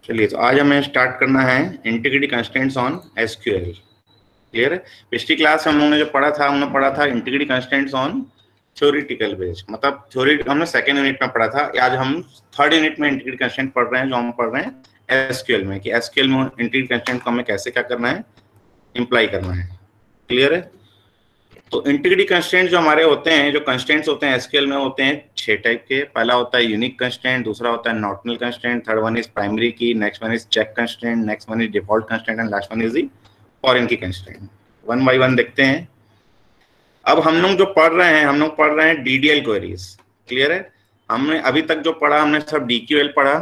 चलिए, तो आज हमें स्टार्ट करना है integrity constraints on SQL. Clear है। पिछली क्लास में हम लोगों ने जो पढ़ा था, हमने पढ़ा था integrity constraints on theoretical base, मतलब थ्योरी हमने सेकेंड यूनिट में पढ़ा था। आज हम थर्ड यूनिट में इंटीग्रिटी कंस्ट्रेंट पढ़ रहे हैं, जो हम पढ़ रहे हैं एसक्यूएल में, कि एसक्यूएल में इंटीग्रिटी कंस्ट्रेंट को हमें कैसे क्या करना है, इम्प्लाई करना है। क्लियर है। तो इंटीग्रिटी कंस्ट्रेंट जो हमारे होते हैं, जो कंस्ट्रेंट्स होते हैं एसक्यूएल में, होते हैं 6 टाइप के। पहला होता है यूनिक कंस्ट्रेंट, दूसरा होता है not null constraint, third one is primary key, next one is check constraint, next one is default constraint and last one is the foreign key constraint. One by one देखते हैं। अब हम लोग जो पढ़ रहे हैं, हम लोग पढ़ रहे हैं डीडीएल क्वेरीज। क्लियर है। हमने अभी तक जो पढ़ा, हमने सब डीक्यूएल पढ़ा।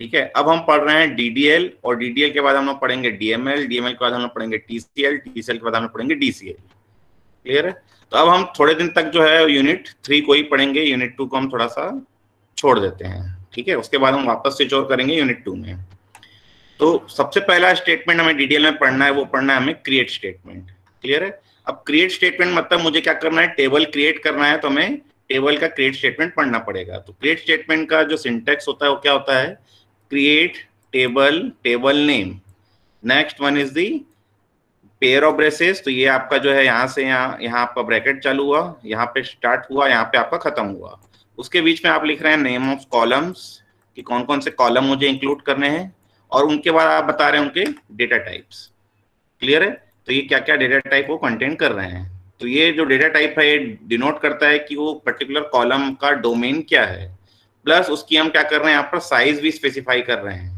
ठीक है। अब हम पढ़ रहे हैं डीडीएल, और डीडीएल के बाद हम लोग पढ़ेंगे डीएमएल, डीएमएल के बाद हम लोग पढ़ेंगे टीसीएल, टीसीएल के बाद हम लोग पढ़ेंगे डीसीएल। क्लियर है। तो अब हम थोड़े दिन तक जो है यूनिट 3 को ही पढ़ेंगे, यूनिट 2 को हम थोड़ा सा छोड़ देते हैं। ठीक है। उसके बाद हम वापस स्विच ओवर करेंगे यूनिट 2 में। तो सबसे पहला स्टेटमेंट हमें डीडीएल में पढ़ना है, वो पढ़ना है हमें क्रिएट स्टेटमेंट। क्लियर है। अब क्रिएट स्टेटमेंट मतलब मुझे क्या करना है, टेबल क्रिएट करना है, तो हमें टेबल का क्रिएट स्टेटमेंट पढ़ना पड़ेगा। तो क्रिएट स्टेटमेंट का जो सिंटेक्स होता है वो क्या होता है, create table, table name, next one is the pair of braces. तो ये आपका जो है यहाँ से यहाँ आपका ब्रैकेट चालू हुआ, यहाँ पे स्टार्ट हुआ, यहाँ पे आपका खत्म हुआ। उसके बीच में आप लिख रहे हैं नेम ऑफ कॉलम्स, कि कौन कौन से कॉलम मुझे इंक्लूड करने हैं, और उनके बाद आप बता रहे हैं उनके डेटा टाइप्स। क्लियर है। तो ये क्या क्या डेटा टाइप वो कंटेन कर रहे हैं। तो ये जो डेटा टाइप है, ये डिनोट करता है कि वो पर्टिकुलर कॉलम का डोमेन क्या है, प्लस उसकी हम क्या कर रहे हैं, यहाँ पर साइज भी स्पेसिफाई कर रहे हैं।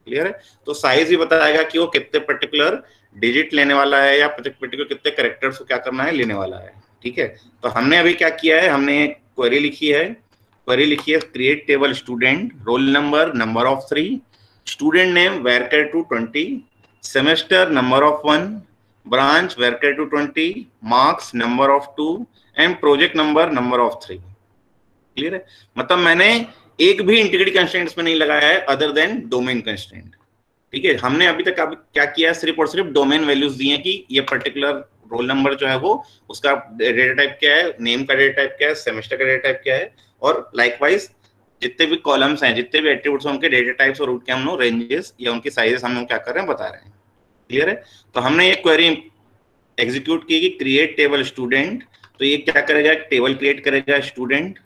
क्लियर है। तो साइज भी बताएगा कि वो कितने पर्टिकुलर डिजिट लेने वाला है, या पर्टिकुलर कितने कैरेक्टर्स को क्या करना है, लेने वाला है। ठीक है। तो हमने अभी क्या किया है, हमने एक क्वेरी लिखी है। क्वेरी लिखी है create table student, role number, number of 3, student name varchar to 20, semester number of 1, branch varchar to 20, marks number of 2 and project number number of 3। Clear है। मतलब मैंने एक भी इंटीग्रिटी कंस्ट्रेंट इसमें नहीं लगाया है अदर देन डोमेन कंस्ट्रेंट। ठीक है। हमने अभी तक क्या किया है, सिर्फ और सिर्फ डोमेन वैल्यूज दिए हैं कि ये पर्टिकुलर रोल नंबर जो है वो, उसका डेटा टाइप क्या है, नेम का डेटा टाइप क्या है, सेमेस्टर का डेटा टाइप क्या है, और लाइकवाइज जितने भी कॉलम्स हैं, जितने भी एट्रीब्यूट्स हैं, उनके डेटा टाइप्स और उनके हम लोग रेंजेस या उनकी साइजेस हम लोग क्या कर रहे हैं, बता रहे हैं। क्लियर है। तो हमने ये क्वेरी एग्जीक्यूट की कि क्रिएट टेबल स्टूडेंट। तो ये क्या करेगा, टेबल क्रिएट करेगा student.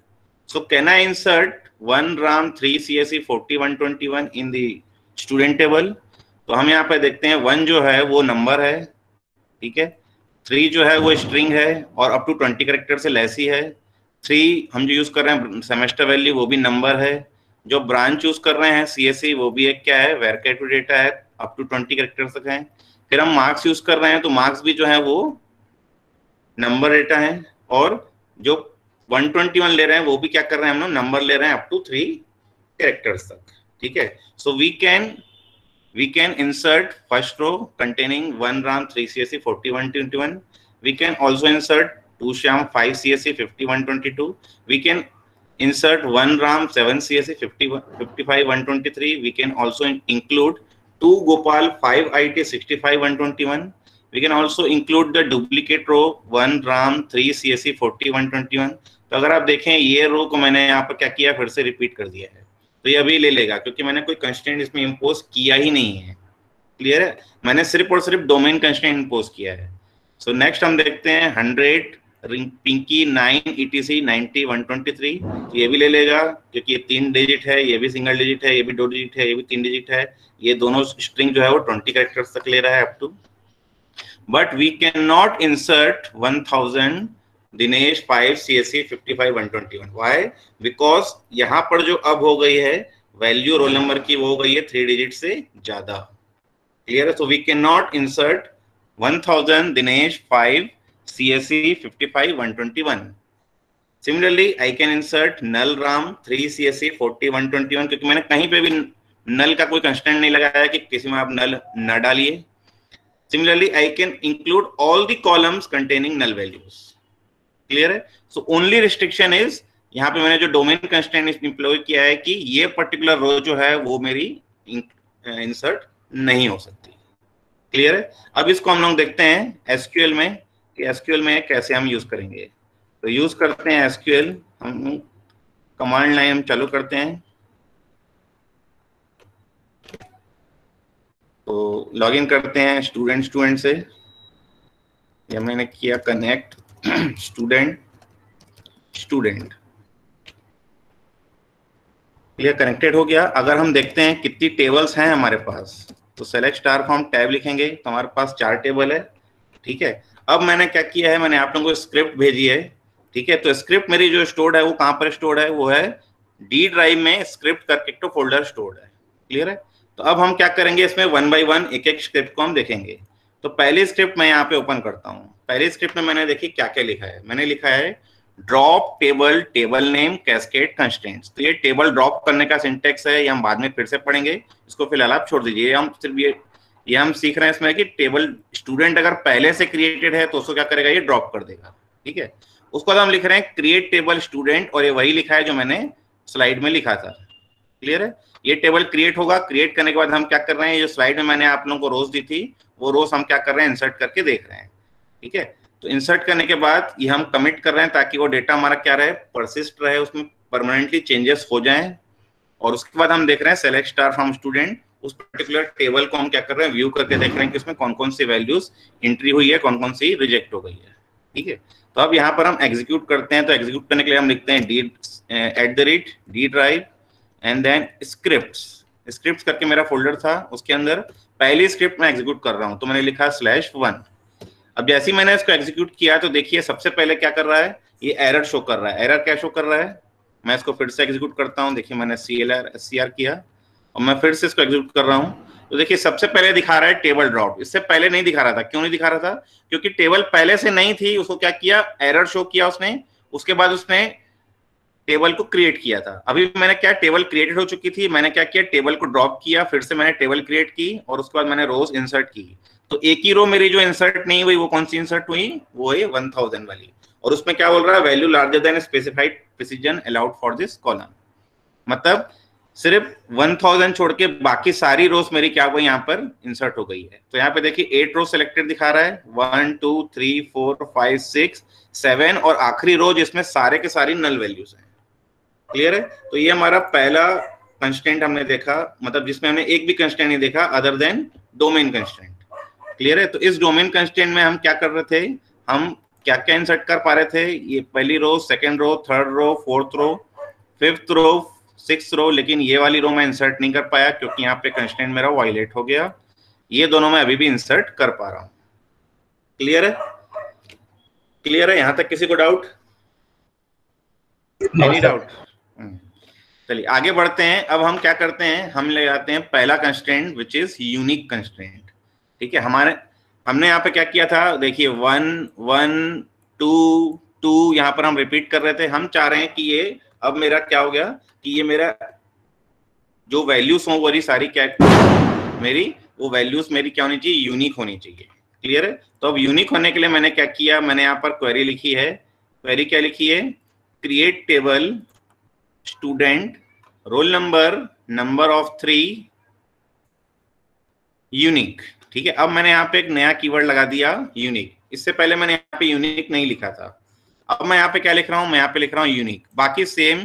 So can I insert 1 RAM 3 CSE 4121 in the student table. तो हम यहाँ पे देखते हैं 1 जो है वो नंबर है। ठीक है। 3 जो है वो स्ट्रिंग है और अप टू 20 कैरेक्टर से लेस ही है। 3 हम जो यूज कर रहे हैं सेमेस्टर वैल्यू, वो भी नंबर है। जो ब्रांच यूज कर रहे हैं CSE, वो भी एक क्या है, varchar to डेटा है, अप टू 20 कैरेक्टर तक है। फिर हम मार्क्स यूज कर रहे हैं, तो मार्क्स भी जो है वो नंबर डेटा है, और जो 121 ले रहे हैं वो भी क्या कर रहे हैं, हम लोग नंबर ले रहे हैं अप टू 3 कैरेक्टर्स तक। ठीक है। सो we can insert first row containing 1 RAM 3 CSE 4121. We can also insert 2 Sham 5 CSE 5122. We can insert 1 RAM 7 CSE 55 123. We can also include 2 Gopal 5 IT 65 121. We can also include the duplicate row 1 RAM 3 CSE 40 121. तो अगर आप देखें, ये रो को मैंने यहाँ पर क्या किया, फिर से रिपीट कर दिया है। तो ये अभी ले लेगा, क्योंकि मैंने कोई कंस्ट्रेंट इसमें इंपोज किया ही नहीं है। क्लियर है। मैंने सिर्फ और सिर्फ डोमेन कंस्ट्रेंट इंपोज किया है। सो नेक्स्ट हम देखते हैं 100 पिंकी 9 ETC 90 123। तो ये भी ले लेगा, क्योंकि ये 3 डिजिट है, ये भी सिंगल डिजिट है, ये भी 2 डिजिट है, ये भी 3 डिजिट है। ये दोनों स्ट्रिंग जो है वो 20 कैरेक्टर्स तक ले रहा है up to. But we can not insert 1000 Dinesh 5 CSE 55 121। Why? Because यहाँ पर जो अब हो गई है वैल्यू रोल नंबर की, वो हो गई है 3 डिजिट से ज्यादा। क्लियर है। So we can not insert 1000 Dinesh 5 CSE 55 121। Similarly I can insert null Ram 3 CSE 40 121, क्योंकि मैंने कहीं पे भी नल का कोई कंस्टेंट नहीं लगाया कि किसी में आप नल न डालिए। Similarly, I can include all the columns containing null values. Clear है। So only restriction is, यहाँ पे मैंने जो डोमेन कंस्ट्रेंट इंप्लॉय किया है कि ये पर्टिकुलर रो जो है वो मेरी इंसर्ट नहीं हो सकती। क्लियर है। अब इसको हम लोग देखते हैं एसक्यूएल में, कि एसक्यूएल में कैसे हम यूज करेंगे। तो यूज करते हैं एसक्यूएल, हम कमांड लाइन हम चालू करते हैं। तो लॉगिन करते हैं स्टूडेंट से, या मैंने किया कनेक्ट स्टूडेंट, ये कनेक्टेड हो गया। अगर हम देखते हैं कितनी टेबल्स हैं हमारे पास, तो सेलेक्ट स्टार फ्रॉम टैब लिखेंगे तो हमारे पास 4 टेबल है। ठीक है, अब मैंने क्या किया है, मैंने आप लोगों को स्क्रिप्ट भेजी है। ठीक है, तो स्क्रिप्ट मेरी जो स्टोर्ड है वो कहां पर स्टोर्ड है, वो है डी ड्राइव में स्क्रिप्ट करके तो फोल्डर स्टोर्ड है। क्लियर है, तो अब हम क्या करेंगे, इसमें 1 बाय 1 एक एक स्क्रिप्ट को हम देखेंगे। तो पहली स्क्रिप्ट मैं यहाँ पे ओपन करता हूँ। पहली स्क्रिप्ट में मैंने देखी क्या क्या लिखा है, मैंने लिखा है drop table name cascade constraints. तो ये टेबल ड्रॉप करने का सिंटेक्स है, ये हम बाद में फिर से पढ़ेंगे, इसको फिलहाल आप छोड़ दीजिए। हम सिर्फ ये हम सीख रहे हैं इसमें कि टेबल स्टूडेंट अगर पहले से क्रिएटेड है तो उसको क्या करेगा, ये ड्रॉप कर देगा। ठीक है, उसको हम लिख रहे हैं क्रिएट टेबल स्टूडेंट, और ये वही लिखा है जो मैंने स्लाइड में लिखा था। क्लियर है, ये टेबल क्रिएट होगा। क्रिएट करने के बाद हम क्या कर रहे हैं, जो स्लाइड में मैंने आप लोगों को रोज दी थी वो रोज हम क्या कर रहे हैं, इंसर्ट करके देख रहे हैं। ठीक है, तो इंसर्ट करने के बाद ये हम कमिट कर रहे हैं ताकि वो डेटा हमारा क्या रहे, परसिस्ट रहे, उसमें परमानेंटली चेंजेस हो जाएं। और उसके बाद हम देख रहे हैं सेलेक्ट स्टार फ्रॉम स्टूडेंट, उस पर्टिकुलर टेबल को हम क्या कर रहे हैं, व्यू करके देख रहे हैं कि उसमें कौन कौन सी वैल्यूज एंट्री हुई है, कौन कौन सी रिजेक्ट हो गई है। ठीक है, तो अब यहाँ पर हम एग्जीक्यूट करते हैं। तो एग्जीक्यूट करने के लिए हम लिखते हैं D drive and then scripts करके मेरा फोल्डर था, उसके अंदर पहली स्क्रिप्ट मैं एग्जीक्यूट कर रहा हूँ, तो मैंने लिखा /1। अब जैसे ही मैंने इसको एग्जीक्यूट किया तो देखिए सबसे पहले क्या कर रहा है, ये एरर शो कर रहा है। एरर क्या शो कर रहा है, मैं इसको फिर से एग्जीक्यूट करता हूँ। देखिए मैंने CLR किया और मैं फिर से इसको एग्जीक्यूट कर रहा हूँ, तो देखिए सबसे पहले दिखा रहा है टेबल ड्रॉप। इससे पहले नहीं दिखा रहा था, क्यों नहीं दिखा रहा था, क्योंकि टेबल पहले से नहीं थी। उसको क्या किया, एरर शो किया उसने, उसके बाद उसने टेबल को क्रिएट किया था। अभी मैंने क्या, टेबल क्रिएटेड हो चुकी थी, मैंने क्या किया, टेबल को ड्रॉप किया, फिर से मैंने टेबल क्रिएट की और उसके बाद मैंने रोज इंसर्ट की। तो एक ही रो मेरी जो इंसर्ट नहीं हुई, वो कौन सी इंसर्ट हुई, वो है 1000 वाली। और उसमें क्या बोल रहा है, value larger than specified precision allowed for this column. मतलब सिर्फ 1000 छोड़ के बाकी सारी रोज मेरी क्या हुई, यहाँ पर इंसर्ट हो गई है। तो यहाँ पे देखिए 8 रो सिलेक्टेड दिखा रहा है, 1 2 3 4 5 6 7, और आखिरी रो जिसमें सारे के सारी नल वैल्यूज हैं। क्लियर है, तो ये हमारा पहला कंस्ट्रेंट हमने देखा, मतलब जिसमें हमने एक भी कंस्ट्रेंट नहीं देखा other than domain constraint. Clear है, तो इस डोमेन कंस्ट्रेंट में हम क्या कर रहे थे, हम क्या क्या इंसर्ट कर पा रहे थे, ये पहली row, second row, third row, fourth row, fifth row, sixth row, लेकिन ये वाली रो मैं इंसर्ट नहीं कर पाया क्योंकि यहाँ पे कंस्ट्रेंट मेरा वायलेट हो गया। ये दोनों मैं अभी भी इंसर्ट कर पा रहा हूँ। क्लियर है, क्लियर है, यहाँ तक किसी को डाउट, एनी डाउट? चलिए आगे बढ़ते हैं। अब हम क्या करते हैं, हम ले आते हैं पहला constraint which is unique constraint. ठीक है, हमने यहाँ पे क्या किया था, देखिए 1 1 2 2 यहाँ पर हम रिपीट कर रहे थे। हम चाह रहे हैं कि ये अब मेरा क्या हो गया कि ये मेरा जो वैल्यूज हो वो सारी क्या मेरी, वो वैल्यूज मेरी क्या होनी चाहिए, यूनिक होनी चाहिए। क्लियर है, तो अब यूनिक होने के लिए मैंने क्या किया, मैंने यहाँ पर क्वेरी लिखी है। क्वेरी क्या लिखी है, create table student roll number of 3 unique. ठीक है, अब मैंने यहाँ पे एक नया कीवर्ड लगा दिया यूनिक। इससे पहले मैंने यहाँ पे यूनिक नहीं लिखा था। अब मैं यहाँ पे क्या लिख रहा हूँ, मैं यहाँ पे लिख रहा हूँ यूनिक। बाकी सेम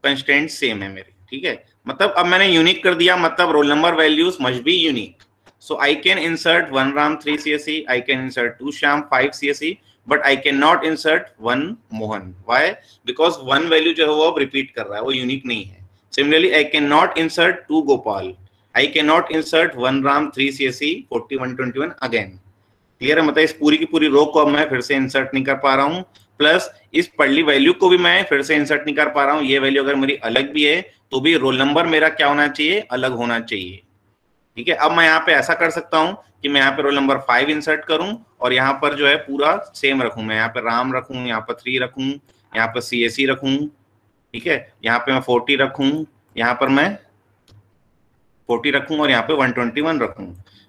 कंस्ट्रेंट सेम है मेरी। ठीक है, मतलब अब मैंने यूनिक कर दिया, मतलब roll number values must be unique. So I can insert 1 Ram 3 CSE, I can insert 2 Shyam 5 CSE, but I can not insert 1 Mohan। Why? Because 1 value जो है वो अब रिपीट कर रहा है, वो यूनिक नहीं है। Similarly I can not insert 2 Gopal, I cannot insert 1 Ram 3 CSE 4121 again। Clear है, मतलब इस पूरी की पूरी रो को अब मैं फिर से इंसर्ट नहीं कर पा रहा हूँ, प्लस इस पहली वैल्यू को भी मैं फिर से इंसर्ट नहीं कर पा रहा हूँ। ये वैल्यू अगर मेरी अलग भी है तो भी रोल नंबर मेरा क्या होना चाहिए, अलग होना चाहिए। ठीक है, अब मैं यहाँ पे ऐसा कर सकता हूँ कि मैं यहाँ पे रोल नंबर 5 इंसर्ट करूँ और यहाँ पर जो है पूरा सेम रखूँ। मैं यहाँ पे राम रखूँ, यहाँ पर 3 रखूँ, यहाँ पर CSE रखूँ। ठीक है, यहाँ पे मैं 40 रखूँ, यहाँ पर मैं 40 रखूं और यहाँ पे 121 रखूं।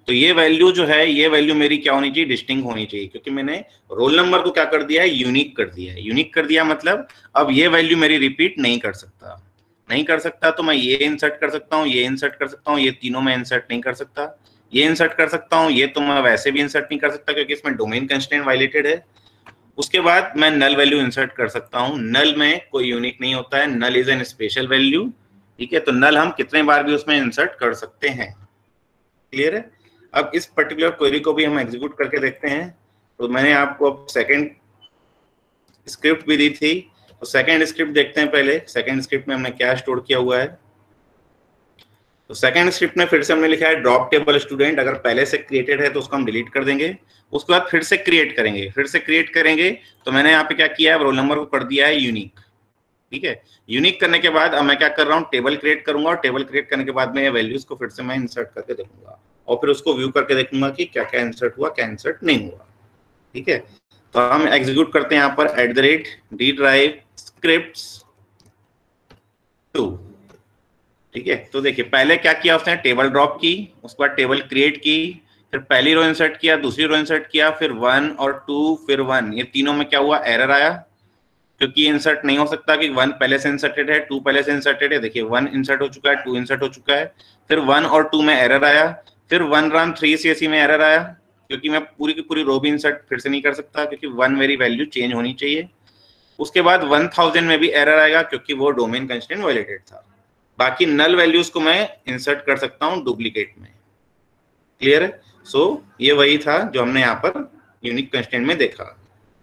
तो ये वैल्यू जो है, ये वैल्यू मेरी क्या होनी चाहिए, डिस्टिंक्ट होनी चाहिए, क्योंकि मैंने रोल नंबर को क्या कर दिया है, यूनिक कर दिया है। यूनिक कर दिया मतलब अब ये वैल्यू मेरी रिपीट नहीं कर सकता। नहीं कर सकता तो मैं ये इंसर्ट कर सकता हूँ, ये इंसर्ट कर सकता हूँ, ये तीनों मैं इंसर्ट नहीं कर सकता। ये इंसर्ट कर सकता हूँ, ये तो मैं वैसे भी इंसर्ट नहीं कर सकता क्योंकि इसमें डोमेन कंस्ट्रेंट वायलेटेड है। उसके बाद मैं नल वैल्यू इंसर्ट कर सकता हूँ। नल में कोई यूनिक नहीं होता है, null is an special value. ठीक है, तो नल हम कितने बार भी उसमें इंसर्ट कर सकते हैं। क्लियर है? अब इस पर्टिकुलर क्वेरी को भी हम एग्जीक्यूट करके देखते हैं। तो मैंने आपको अब सेकंड स्क्रिप्ट भी दी थी, तो सेकंड स्क्रिप्ट देखते हैं पहले। सेकंड स्क्रिप्ट में हमने क्या स्टोर किया हुआ है। तो सेकंड स्क्रिप्ट में फिर से हमने लिखा है ड्रॉप टेबल स्टूडेंट। अगर पहले से क्रिएटेड है तो उसको हम डिलीट कर देंगे, उसके बाद फिर से क्रिएट करेंगे। फिर से क्रिएट करेंगे तो मैंने यहाँ पे क्या किया है, रोल नंबर को कर दिया है यूनिक। ठीक है, यूनिक करने के बाद अब मैं क्या कर रहा हूँ, टेबल क्रिएट करूंगा, और टेबल क्रिएट करने के बाद में ये वैल्यूज को फिर से मैं इंसर्ट करके देखूंगा, और फिर उसको व्यू करके देखूंगा कि क्या क्या इंसर्ट हुआ, क्या इंसर्ट नहीं हुआ। ठीक है, तो हम एग्जीक्यूट करते हैं यहाँ पर @d_drive scripts2। ठीक है, तो देखिए पहले क्या किया उसने, टेबल ड्रॉप की, उसके बाद टेबल क्रिएट की, फिर पहली रो इंसर्ट किया, दूसरी रो इंसर्ट किया, फिर 1 और 2 फिर 1। ये तीनों में क्या हुआ, एरर आया, क्योंकि इंसर्ट नहीं हो सकता कि 1 पहले से इंसर्टेड है, 2 पहले से इंसर्टेड है। देखिए 1 इंसर्ट हो चुका है, 2 इंसर्ट हो चुका है, फिर 1 और 2 में एरर आया, फिर 1 रन 3 CSE में एरर आया, क्योंकि मैं पूरी की पूरी रो भी इंसर्ट फिर से नहीं कर सकता, क्योंकि 1 मेरी वैल्यू चेंज होनी चाहिए। उसके बाद 1000 में भी एरर आएगा, क्योंकि वो डोमेन कंस्ट्रेंट वायलेटेड था। बाकी नल वैल्यूज को मैं इंसर्ट कर सकता हूं डुप्लीकेट में। क्लियर है? सो ये वही था जो हमने यहाँ पर यूनिक कंस्ट्रेंट में देखा।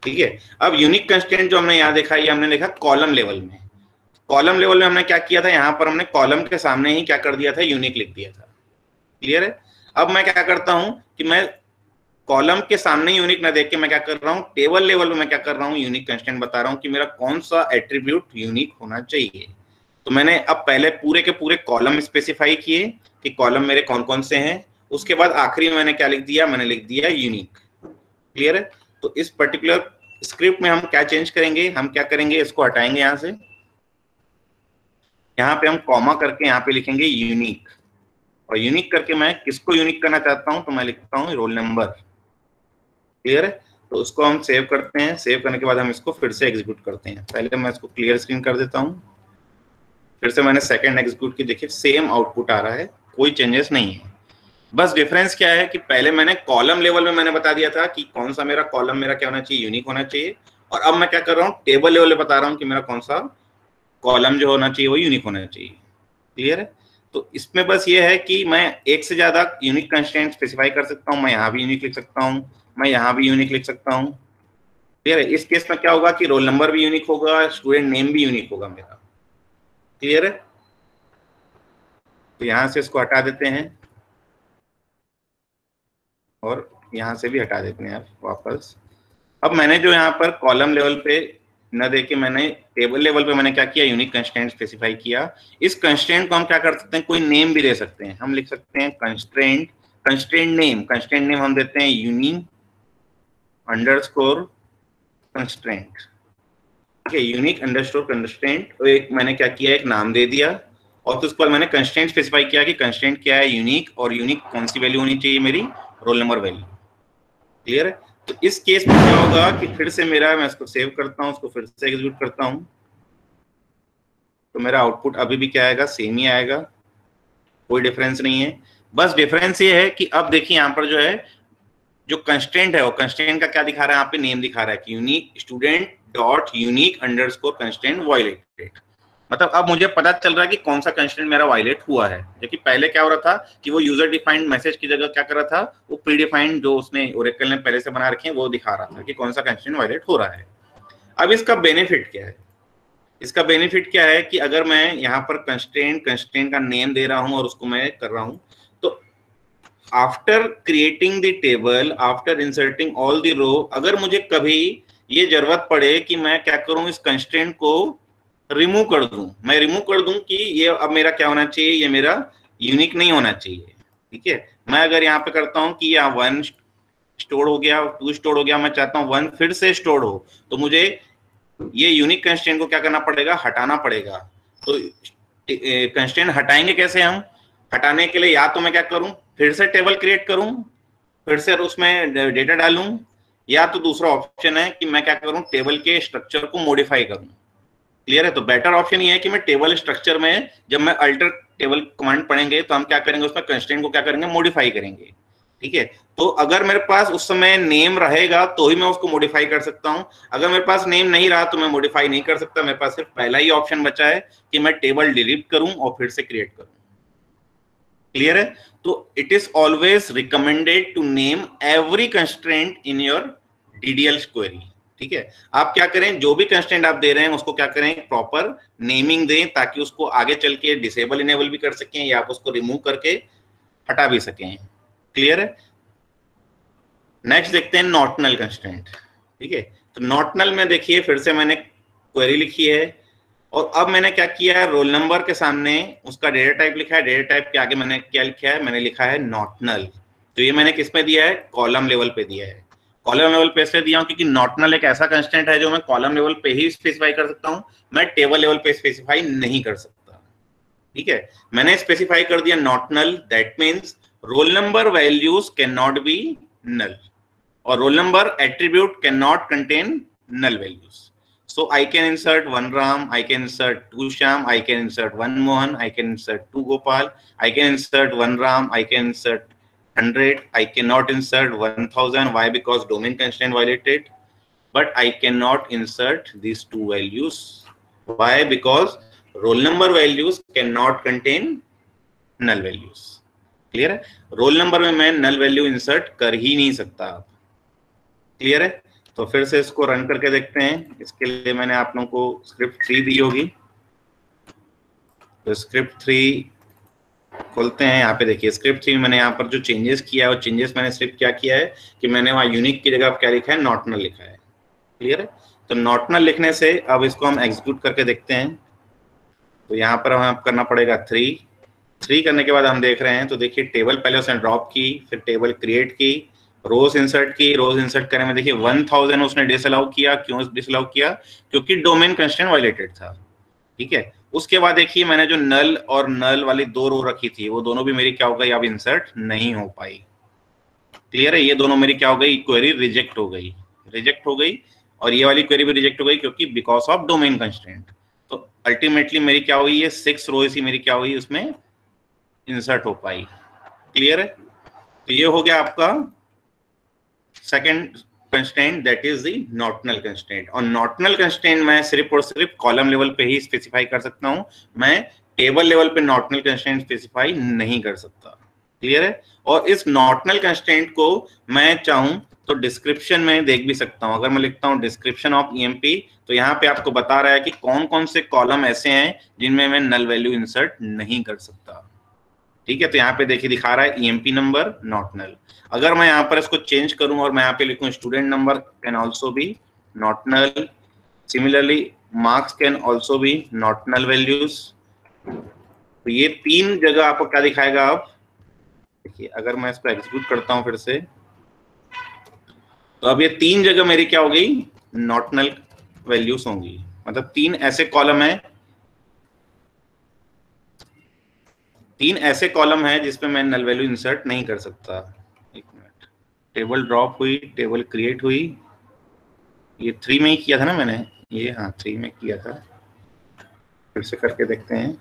ठीक है, अब यूनिक कंस्ट्रेंट जो हमने यहाँ देखा, ये हमने देखा कॉलम लेवल में। कॉलम लेवल में हमने क्या किया था, यहाँ पर हमने कॉलम के सामने ही क्या कर दिया था, यूनिक लिख दिया था। क्लियर है? अब मैं क्या करता हूं कि मैं कॉलम के सामने यूनिक ना देख के मैं क्या कर रहा हूं, टेबल लेवल में मैं क्या कर रहा हूं, यूनिक कंस्ट्रेंट बता रहा हूं कि मेरा कौन सा एट्रीब्यूट यूनिक होना चाहिए। तो मैंने अब पहले पूरे के पूरे कॉलम स्पेसिफाई किए कि कॉलम मेरे कौन कौन से हैं। उसके बाद आखिरी में मैंने क्या लिख दिया, मैंने लिख दिया यूनिक। क्लियर है? तो इस पर्टिकुलर स्क्रिप्ट में हम क्या चेंज करेंगे, हम क्या करेंगे, इसको हटाएंगे यहाँ से, यहाँ पे हम कॉमा करके यहाँ पे लिखेंगे यूनिक, और यूनिक करके मैं किसको यूनिक करना चाहता हूँ, तो मैं लिखता हूँ रोल नंबर। क्लियर है? तो उसको हम सेव करते हैं। सेव करने के बाद हम इसको फिर से एग्जीक्यूट करते हैं। पहले मैं इसको क्लियर स्क्रीन कर देता हूँ, फिर से मैंने सेकंड एग्जीक्यूट की, देखिए सेम आउटपुट आ रहा है, कोई चेंजेस नहीं है। बस डिफरेंस क्या है कि पहले मैंने कॉलम लेवल में मैंने बता दिया था कि कौन सा मेरा कॉलम मेरा क्या होना चाहिए, यूनिक होना चाहिए, और अब मैं क्या कर रहा हूँ, टेबल लेवल में बता रहा हूँ कि मेरा कौन सा कॉलम जो होना चाहिए वो यूनिक होना चाहिए। क्लियर है? तो इसमें बस ये है कि मैं एक से ज्यादा यूनिक कंस्ट्रेंट स्पेसिफाई कर सकता हूँ। मैं यहाँ भी यूनिक लिख सकता हूँ, मैं यहाँ भी यूनिक लिख सकता हूँ। क्लियर है? इस केस में क्या होगा कि रोल नंबर भी यूनिक होगा, स्टूडेंट नेम भी यूनिक होगा मेरा। क्लियर है? तो यहाँ से इसको हटा देते हैं, और यहाँ से भी हटा देते हैं आप वापस। अब मैंने जो यहाँ पर कॉलम लेवल पे न देके मैंने टेबल लेवल पे मैंने क्या किया, यूनिक कंस्ट्रेंट स्पेसिफाई किया। इस कंस्ट्रेंट को हम क्या कर सकते हैं, कोई नेम भी दे सकते हैं। हम लिख सकते हैं कंस्ट्रेंट नेम हम देते हैं यूनिक अंडरस्कोर कंस्ट्रेंट। ठीक है, यूनिक अंडरस्कोर कंस्ट्रेंट, तो एक मैंने क्या किया, एक नाम दे दिया, और तो उसके बाद मैंने कंस्ट्रेंट स्पेसिफाई किया कि कंस्ट्रेंट क्या है, यूनिक, और यूनिक कौन सी वैल्यू होनी चाहिए, मेरी रोल नंबर वैल्यू। क्लियर है? तो इस केस में क्या होगा कि फिर से मेरा, मैं इसको सेव करता हूं, उसको फिर से एग्जीक्यूट करता हूं, तो मेरा आउटपुट अभी भी क्या आएगा, सेम ही आएगा, कोई डिफरेंस नहीं है। बस डिफरेंस ये है कि अब देखिए यहाँ पर जो है, जो कंस्ट्रेंट है वो कंस्ट्रेंट का क्या दिखा रहा है, यहाँ पे नेम दिखा रहा है कि unique student dot unique underscore constraint violated. मतलब अब मुझे पता चल रहा है कि कौन सा कंस्ट्रेंट मेरा वायलेट हुआ है। जबकि पहले क्या हो रहा था कि वो यूजर डिफाइंड मैसेज की जगह क्या कर रहा था, वो प्री डिफाइंड जो उसने ओरेकल ने पहले से बना रखे हैं वो दिखा रहा था कि कौन सा कंस्ट्रेंट वायलेट हो रहा है। अब इसका बेनिफिट क्या है, इसका बेनिफिट क्या है कि अगर मैं यहाँ पर कंस्ट्रेंट का नेम दे रहा हूँ और उसको मैं कर रहा हूँ, तो after creating the table, after inserting all the row, अगर मुझे कभी ये जरूरत पड़े कि मैं क्या करूं, इस कंस्ट्रेंट को रिमूव कर दूं, मैं रिमूव कर दूं कि ये अब मेरा क्या होना चाहिए, ये मेरा यूनिक नहीं होना चाहिए। ठीक है, मैं अगर यहाँ पे करता हूँ कि यहाँ 1 स्टोर हो गया, 2 स्टोर हो गया, मैं चाहता हूँ 1 फिर से स्टोर हो, तो मुझे ये यूनिक कंस्ट्रेंट को क्या करना पड़ेगा, हटाना पड़ेगा। तो कंस्ट्रेंट हटाएंगे कैसे हम, हटाने के लिए या तो मैं क्या करूं, फिर से टेबल क्रिएट करूं, फिर से उसमें डेटा डालूं, या तो दूसरा ऑप्शन है कि मैं क्या करूं, टेबल के स्ट्रक्चर को मॉडिफाई करूं। क्लियर है? तो बेटर ऑप्शन ये है कि मैं टेबल स्ट्रक्चर में, जब मैं अल्टर टेबल कमांड पढ़ेंगे तो हम क्या करेंगे, उसमें कंस्ट्रेंट को क्या करेंगे, मॉडिफाई करेंगे। ठीक है, तो अगर मेरे पास उस समय नेम रहेगा तो ही मैं उसको मॉडिफाई कर सकता हूं, अगर मेरे पास नेम नहीं रहा तो मैं मॉडिफाई नहीं कर सकता। मेरे पास सिर्फ पहला ही ऑप्शन बचा है कि मैं टेबल डिलीट करूं और फिर से क्रिएट करूं। क्लियर है? तो it is always recommended to name every constraint in your DDL query. ठीक है, आप क्या करें, जो भी कंस्ट्रेंट आप दे रहे हैं उसको क्या करें, प्रॉपर नेमिंग दें, ताकि उसको आगे चल के डिसेबल इनेबल भी कर सकें या आप उसको रिमूव करके हटा भी सकें। क्लियर है? नेक्स्ट देखते हैं नॉट नल कंस्ट्रेंट। ठीक है, तो नॉट नल में देखिए फिर से मैंने क्वेरी लिखी है और अब मैंने क्या किया है, रोल नंबर के सामने उसका डेटा टाइप लिखा है, डेटा टाइप के आगे मैंने क्या लिखा है, मैंने लिखा है नॉट नल। तो ये मैंने किस पे दिया है, कॉलम लेवल पे दिया है। कॉलम लेवल पे इसलिए दिया हूं क्योंकि नॉट नल एक ऐसा कंस्टेंट है जो मैं कॉलम लेवल पे ही स्पेसिफाई कर सकता हूं, मैं टेबल लेवल पे स्पेसिफाई नहीं कर सकता। ठीक है, मैंने स्पेसिफाई कर दिया not null, that means roll number values can not be null और roll number attribute can not contain null values. So I can insert 1 Ram, I can insert 2 Shyam, I can insert 1 Mohan, I can insert 2 Gopal, I can insert 1 Ram, I can insert 100, I cannot insert 1000. Why? Because domain constraint violated. But I cannot insert these two values. Why? Because roll number values cannot contain null values. Clear है? roll number में मैं null value insert कर ही नहीं सकता। Clear है? तो फिर से इसको रन करके देखते हैं। इसके लिए मैंने आप लोगों को स्क्रिप्ट 3 दी होगी, तो स्क्रिप्ट 3 खोलते हैं। यहाँ पे देखिए स्क्रिप्ट 3 मैंने यहाँ पर जो चेंजेस किया है, वो चेंजेस मैंने सिर्फ क्या किया है कि मैंने वहाँ यूनिक की जगह क्या लिखा है, नॉट नल लिखा है। क्लियर है? तो नॉट नल लिखने से अब इसको हम एग्जीक्यूट करके देखते हैं। तो यहाँ पर हमें करना पड़ेगा 3 करने के बाद हम देख रहे हैं, तो देखिए टेबल पहले उसने ड्रॉप की, फिर टेबल क्रिएट की, रोज इंसर्ट की। रोज इंसर्ट करने में देखिए 1000 उसने डिसअलाउ किया। क्यों डिसअलाउ किया? क्योंकि डोमेन कंस्ट्रेंट वायलेटेड था। ठीक है, उसके बाद देखिए मैंने जो नल और नल वाली 2 रो रखी थी, वो दोनों भी मेरी क्या हो गई, अब इंसर्ट नहीं हो पाई। क्लियर है? ये दोनों मेरी क्या हो गई, क्वेरी रिजेक्ट हो गई और ये वाली क्वेरी भी रिजेक्ट हो गई क्योंकि बिकॉज ऑफ डोमेन कंस्ट्रेंट। तो अल्टीमेटली मेरी क्या हुई, ये 6 रोज ही मेरी क्या हुई, उसमें इंसर्ट हो पाई। क्लियर है? तो ये हो गया आपका second constraint, that is the not null constraint. और नॉट नल कंस्ट्रेंट मैं सिर्फ और सिर्फ कॉलम लेवल पे ही स्पेसिफाई कर सकता हूं, मैं टेबल लेवल पे नॉट नल कंस्ट्रेंट स्पेसिफाई नहीं कर सकता। क्लियर है? और इस नॉट नल कंस्ट्रेंट को मैं चाहूं तो डिस्क्रिप्शन में देख भी सकता हूं। अगर मैं लिखता हूं डिस्क्रिप्शन ऑफ EMP, तो यहाँ पे आपको बता रहा है कि कौन कौन से कॉलम ऐसे हैं जिनमें मैं नल वैल्यू इंसर्ट नहीं कर सकता। ठीक है, तो यहाँ पे देखिए दिखा रहा है EMP नंबर नॉट नल। अगर मैं यहाँ पर इसको चेंज करूं और मैं यहाँ पे लिखूं student number can also be not null, similarly marks can also be not null values. तो ये 3 जगह आपको क्या दिखाएगा। अब देखिए अगर मैं इसको एग्जीक्यूट करता हूं फिर से, तो अब ये 3 जगह मेरी क्या हो गई, नॉट नल वैल्यूज होंगी। मतलब 3 ऐसे कॉलम है, 3 ऐसे कॉलम है जिसमें मैं नल वैल्यू इंसर्ट नहीं कर सकता। एक मिनट, टेबल ड्रॉप हुई, टेबल क्रिएट हुई, ये 3 में ही किया था ना मैंने, ये हाँ 3 में किया था। फिर से करके देखते हैं।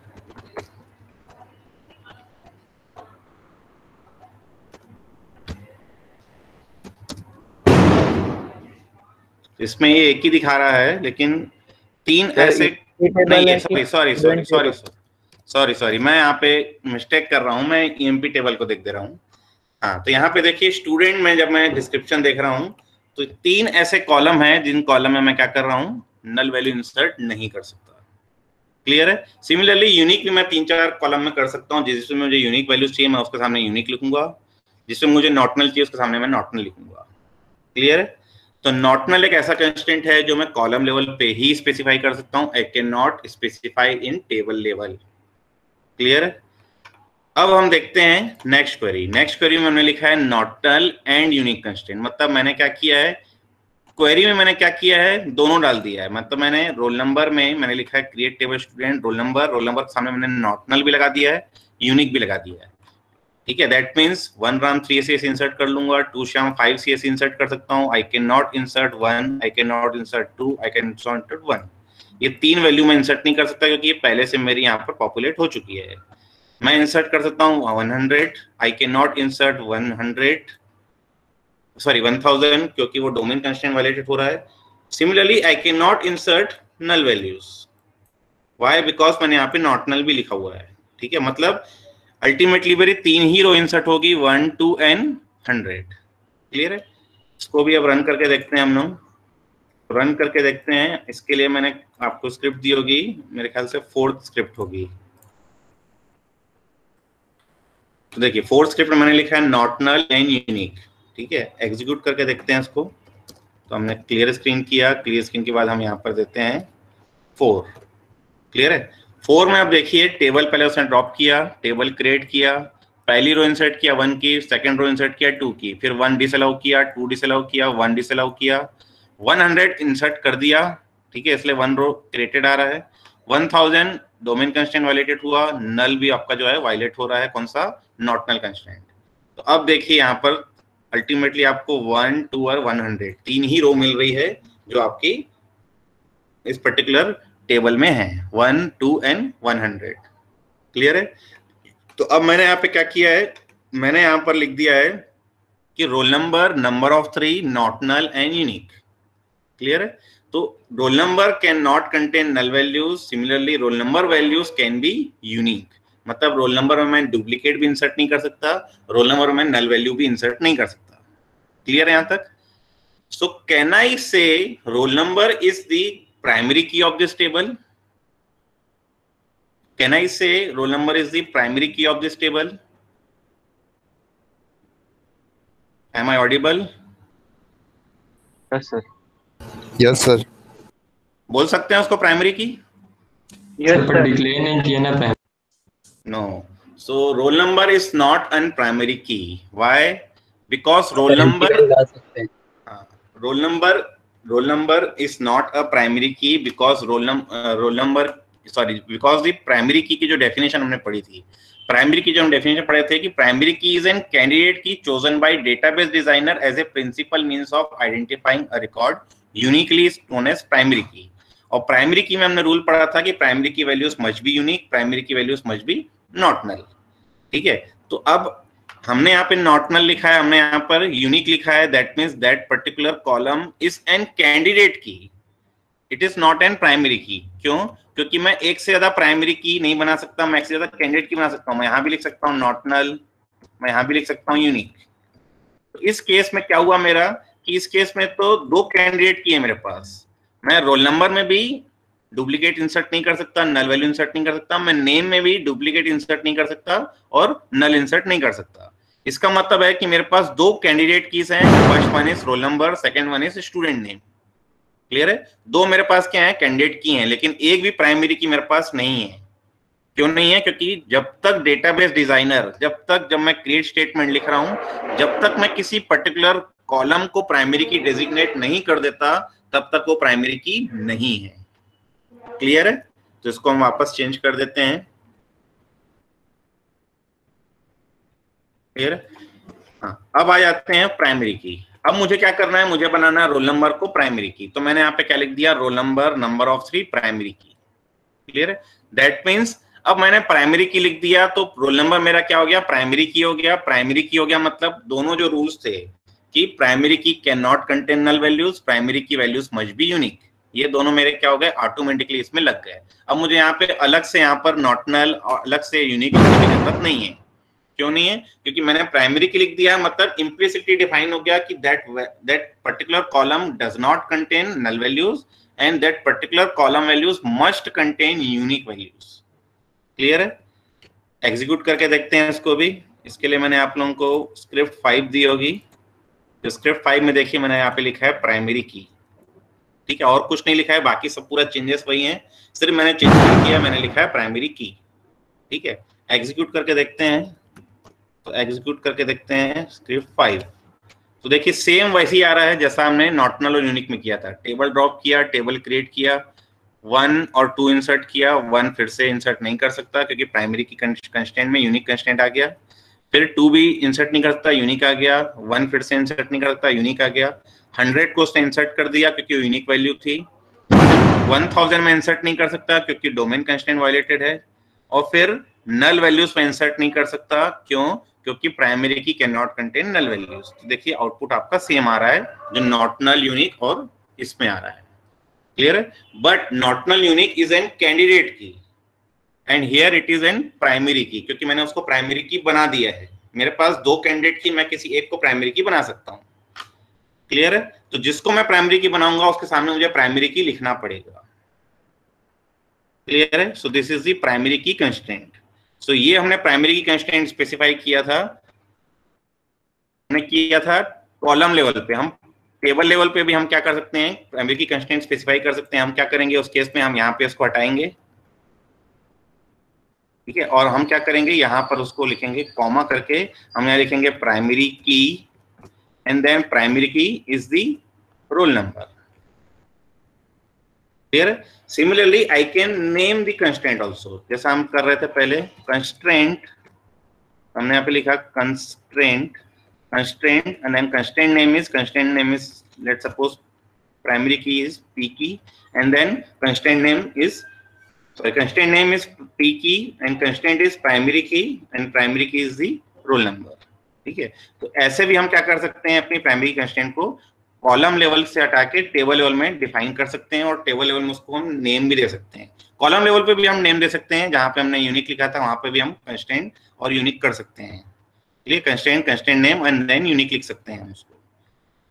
इसमें ये एक ही दिखा रहा है, लेकिन 3 ऐसे नहीं है। सॉरी मैं यहाँ पे मिस्टेक कर रहा हूँ, मैं EMP टेबल को देख दे रहा हूँ। हाँ, तो यहाँ पे देखिए स्टूडेंट में जब मैं डिस्क्रिप्शन देख रहा हूँ, तो 3 ऐसे कॉलम हैं जिन कॉलम में मैं क्या कर रहा हूँ, नल वैल्यू इंसर्ट नहीं कर सकता। क्लियर है? सिमिलरली यूनिक भी मैं 3-4 कॉलम में कर सकता हूँ। जिसमें मुझे यूनिक वैल्यूज चाहिए मैं उसके सामने यूनिक लिखूंगा, जिसमें मुझे नॉट नल चाहिए उसके सामने मैं नॉट नल लिखूंगा। क्लियर है? तो नॉट नल एक ऐसा कंस्ट्रेंट है जो मैं कॉलम लेवल पे ही स्पेसिफाई कर सकता हूँ, आई can not specify in table level. Clear है? अब हम देखते हैं नेक्स्ट क्वेरी। नेक्स्ट क्वेरी में हमने लिखा है not null and unique constraint. मतलब मैंने क्या किया है, क्वेरी में मैंने क्या किया है, दोनों डाल दिया है। मतलब मैंने रोल नंबर में मैंने लिखा है create table student roll number के सामने मैंने नॉट नल भी लगा दिया है, यूनिक भी लगा दिया है। ठीक है, that means 1 Ram 3 CS insert कर लूंगा, 2 श्याम 5 CS इंसर्ट कर सकता हूँ। आई can not insert 1, I can not insert 2, I can insert 1। ये 3 वैल्यू मैं इंसर्ट नहीं कर सकता क्योंकि ये पहले से मेरी यहाँ पर पॉपुलेट हो चुकी है। मैं इंसर्ट कर सकता हूँ 100, आई कैन नॉट इंसर्ट 1000 क्योंकि वो डोमेन कंस्ट्रेंट वायलेटेड हो रहा है। Similarly I can not insert null values. Why? Because मैंने यहाँ पे नॉट नल भी लिखा हुआ है। ठीक है, मतलब अल्टीमेटली मेरी 3 ही रो इंसर्ट होगी, 1 2 एंड 100। क्लियर है? इसको भी अब रन करके देखते हैं हम लोग। रन करके देखते हैं। इसके लिए मैंने आपको स्क्रिप्ट दी होगी, मेरे ख्याल से 4th स्क्रिप्ट होगी। तो देखिए 4th स्क्रिप्ट में मैंने लिखा है नॉट नल एंड यूनिक। ठीक है, एग्जीक्यूट करके देखते हैं इसको। तो हमने क्लियर स्क्रीन किया, क्लियर स्क्रीन के बाद हम यहाँ पर देते हैं 4। क्लियर है? 4 में अब देखिए टेबल पहले उसने ड्रॉप किया, टेबल क्रिएट किया, पहली रो इंसर्ट किया 1 की, सेकंड रो इंसर्ट किया 2 की, फिर 1 डिसअलाउ किया, 2 डिसअलाउ किया, 1 डिसअलाउ किया, 100 इंसर्ट कर दिया। ठीक है, इसलिए 1 रो क्रिएटेड आ रहा है। 1000 डोमेन कंस्ट्रेंट वायलेटेड हुआ, नल भी आपका जो है वायलेट हो रहा है, कौन सा? Not null constraint. तो अब देखिए यहाँ पर अल्टीमेटली आपको 1 2 और 100 3 ही रो मिल रही है जो आपकी इस पर्टिकुलर टेबल में है, 1 2 एंड 100। क्लियर है? तो अब मैंने यहाँ पे क्या किया है, मैंने यहाँ पर लिख दिया है कि roll number, number of 3, not null and unique. Clear है? तो roll number can not contain null values, similarly roll number values can be unique. मतलब रोल नंबर में मैं डुप्लीकेट भी इंसर्ट नहीं कर सकता, रोल नंबर में नल वैल्यू भी इंसर्ट नहीं कर सकता। क्लियर है यहां तक? सो can I say roll number is the primary key of this table? Can I say roll number is the primary key of this table? Am I audible? Yes, sir. Yes, sir. बोल सकते हैं उसको primary की? Yes, sir. Declare नहीं किया ना primary. No. So roll number is not an primary key. Why? Because roll number is not a primary key because because the primary key की जो डेफिनेशन हमने पढ़ी थी, प्राइमरी की जो हम डेफिनेशन पढ़े थे कि primary key is an candidate key chosen by database designer as a principal means of identifying a record uniquely is known as primary key. और प्राइमरी की में हमने रूल पढ़ा था कि primary key values must be unique, primary key values must be not null. ठीक है, तो अब हमने यहाँ पे नॉट नल लिखा है, हमने यहाँ पर यूनिक लिखा है, that means that particular column is an candidate key, it is not an primary key. क्यों? क्योंकि मैं एक से ज्यादा प्राइमरी की नहीं बना सकता, मैं एक से ज्यादा कैंडिडेट की बना सकता हूँ। मैं यहाँ भी लिख सकता हूँ नॉट नल, मैं यहाँ भी लिख सकता हूँ यूनिक। तो इस केस में क्या हुआ मेरा कि इस केस में तो 2 कैंडिडेट की है मेरे पास, मैं रोल नंबर में भी डुप्लीकेट इंसर्ट नहीं कर सकता, नल वैल्यू इंसर्ट नहीं कर सकता, मैं नेम में भी डुप्लीकेट इंसर्ट नहीं कर सकता और नल इंसर्ट नहीं कर सकता। इसका मतलब है कि मेरे पास 2 कैंडिडेट कीज हैं, first one is roll number, second one is student name. Clear है? 2 मेरे पास क्या है? कैंडिडेट की हैं, लेकिन एक भी प्राइमरी की मेरे पास नहीं है। क्यों नहीं है? क्योंकि जब तक डेटाबेस डिजाइनर, जब मैं क्रिएट स्टेटमेंट लिख रहा हूं, जब तक मैं किसी पर्टिकुलर कॉलम को प्राइमरी की डेजिग्नेट नहीं कर देता, तब तक वो प्राइमरी की नहीं है। क्लियर है? तो इसको हम वापस चेंज कर देते हैं। क्लियर है? हाँ, अब आ जाते हैं प्राइमरी की। अब मुझे क्या करना है? मुझे बनाना है रोल नंबर को प्राइमरी की। तो मैंने यहाँ पे क्या लिख दिया? Role number, number of 3, primary की। क्लियर है? दैट मीन्स अब मैंने प्राइमरी की लिख दिया तो रोल नंबर मेरा क्या हो गया? प्राइमरी की हो गया। प्राइमरी की हो गया मतलब दोनों जो रूल्स थे कि primary key can not contain null values, primary key values must be unique, ये दोनों मेरे क्या हो गए? ऑटोमेटिकली इसमें लग गए। अब मुझे यहाँ पे अलग से यहाँ पर नॉट नल और अलग से यूनिक लिखने की जरूरत नहीं है। क्यों नहीं है? क्योंकि मैंने प्राइमरी की लिख दिया, मतलब इम्प्लिसिटली डिफाइन हो गया कि that particular column does not contain null values and that particular column values must contain unique values. Clear है? एग्जीक्यूट करके देखते हैं इसको भी। इसके लिए मैंने आप लोगों को स्क्रिप्ट 5 दी होगी। तो स्क्रिप्ट 5 में देखिए मैंने यहाँ पे लिखा है प्राइमरी की। ठीक है, और कुछ नहीं लिखा है, बाकी सब पूरा चेंजेस वही हैं, सिर्फ मैंने चेंज किया, मैंने लिखा है प्राइमरी की। ठीक है, एग्जीक्यूट करके देखते हैं। तो एग्जीक्यूट करके देखते हैं स्क्रिप्ट 5। तो देखिए सेम वैसे ही आ रहा है जैसा हमने नॉट नल और यूनिक में किया था। टेबल ड्रॉप किया, टेबल क्रिएट किया, 1 और 2 इंसर्ट किया, 1 फिर से इंसर्ट नहीं कर सकता क्योंकि प्राइमरी की कंस्ट्रेंट में यूनिक कंस्ट्रेंट आ गया। फिर 2 भी इंसर्ट नहीं कर सकता, यूनिक आ गया। 1 फिर से इंसर्ट नहीं कर सकता, यूनिक आ गया। 100 को उसने इंसर्ट कर दिया क्योंकि यूनिक वैल्यू थी। 1000 में इंसर्ट नहीं कर सकता क्योंकि डोमेन कंस्ट्रेंट वायलेटेड है। और फिर नल वैल्यूज में इंसर्ट नहीं कर सकता, क्यों? क्योंकि primary key can not contain null values. तो देखिए आउटपुट आपका सेम आ रहा है, जो नॉट नल, यूनिक और इसमें आ रहा है। क्लियर है? But not null unique is an candidate key and here it is an primary key, क्योंकि मैंने उसको प्राइमरी की बना दिया है। मेरे पास दो कैंडिडेट की, मैं किसी एक को प्राइमरी की बना सकता हूँ। क्लियर है? तो जिसको मैं प्राइमरी की बनाऊंगा उसके सामने मुझे प्राइमरी की लिखना पड़ेगा। क्लियर है? So this is the primary की कंस्ट्रेंट। सो ये हमने प्राइमरी की कंस्ट्रेंट स्पेसिफाई किया था, हमने किया था कॉलम लेवल पे। हम टेबल लेवल पे भी हम क्या कर सकते हैं, प्राइमरी की कंस्ट्रेंट स्पेसिफाई कर सकते हैं। हम क्या करेंगे उस केस में, हम यहाँ पे उसको हटाएंगे, ठीक है, और हम क्या करेंगे यहाँ पर उसको लिखेंगे कॉमा करके, हम यहाँ लिखेंगे प्राइमरी की and then primary key is the roll number. Clear? Similarly I can name the constraint also, जैसा हम कर रहे थे पहले। कंस्ट्रेंट हमने यहाँ पे लिखा constraint, constraint and then constraint name is let's suppose primary key is p key and then constraint name is p key and constraint is primary key and primary key is the roll number। ठीक है, तो ऐसे भी हम क्या कर सकते हैं, अपनी प्राइमरी कंस्ट्रेंट को कॉलम लेवल से हटा के टेबल लेवल में डिफाइन कर सकते हैं, और टेबल लेवल में उसको हम नेम भी दे सकते हैं। कॉलम लेवल पे भी हम नेम दे सकते हैं, जहां पे हमने यूनिक लिखा था वहां पे भी हम कंस्ट्रेंट और यूनिक कर सकते हैं। Constraint, constraint name and then unique लिख सकते हैं हम उसको।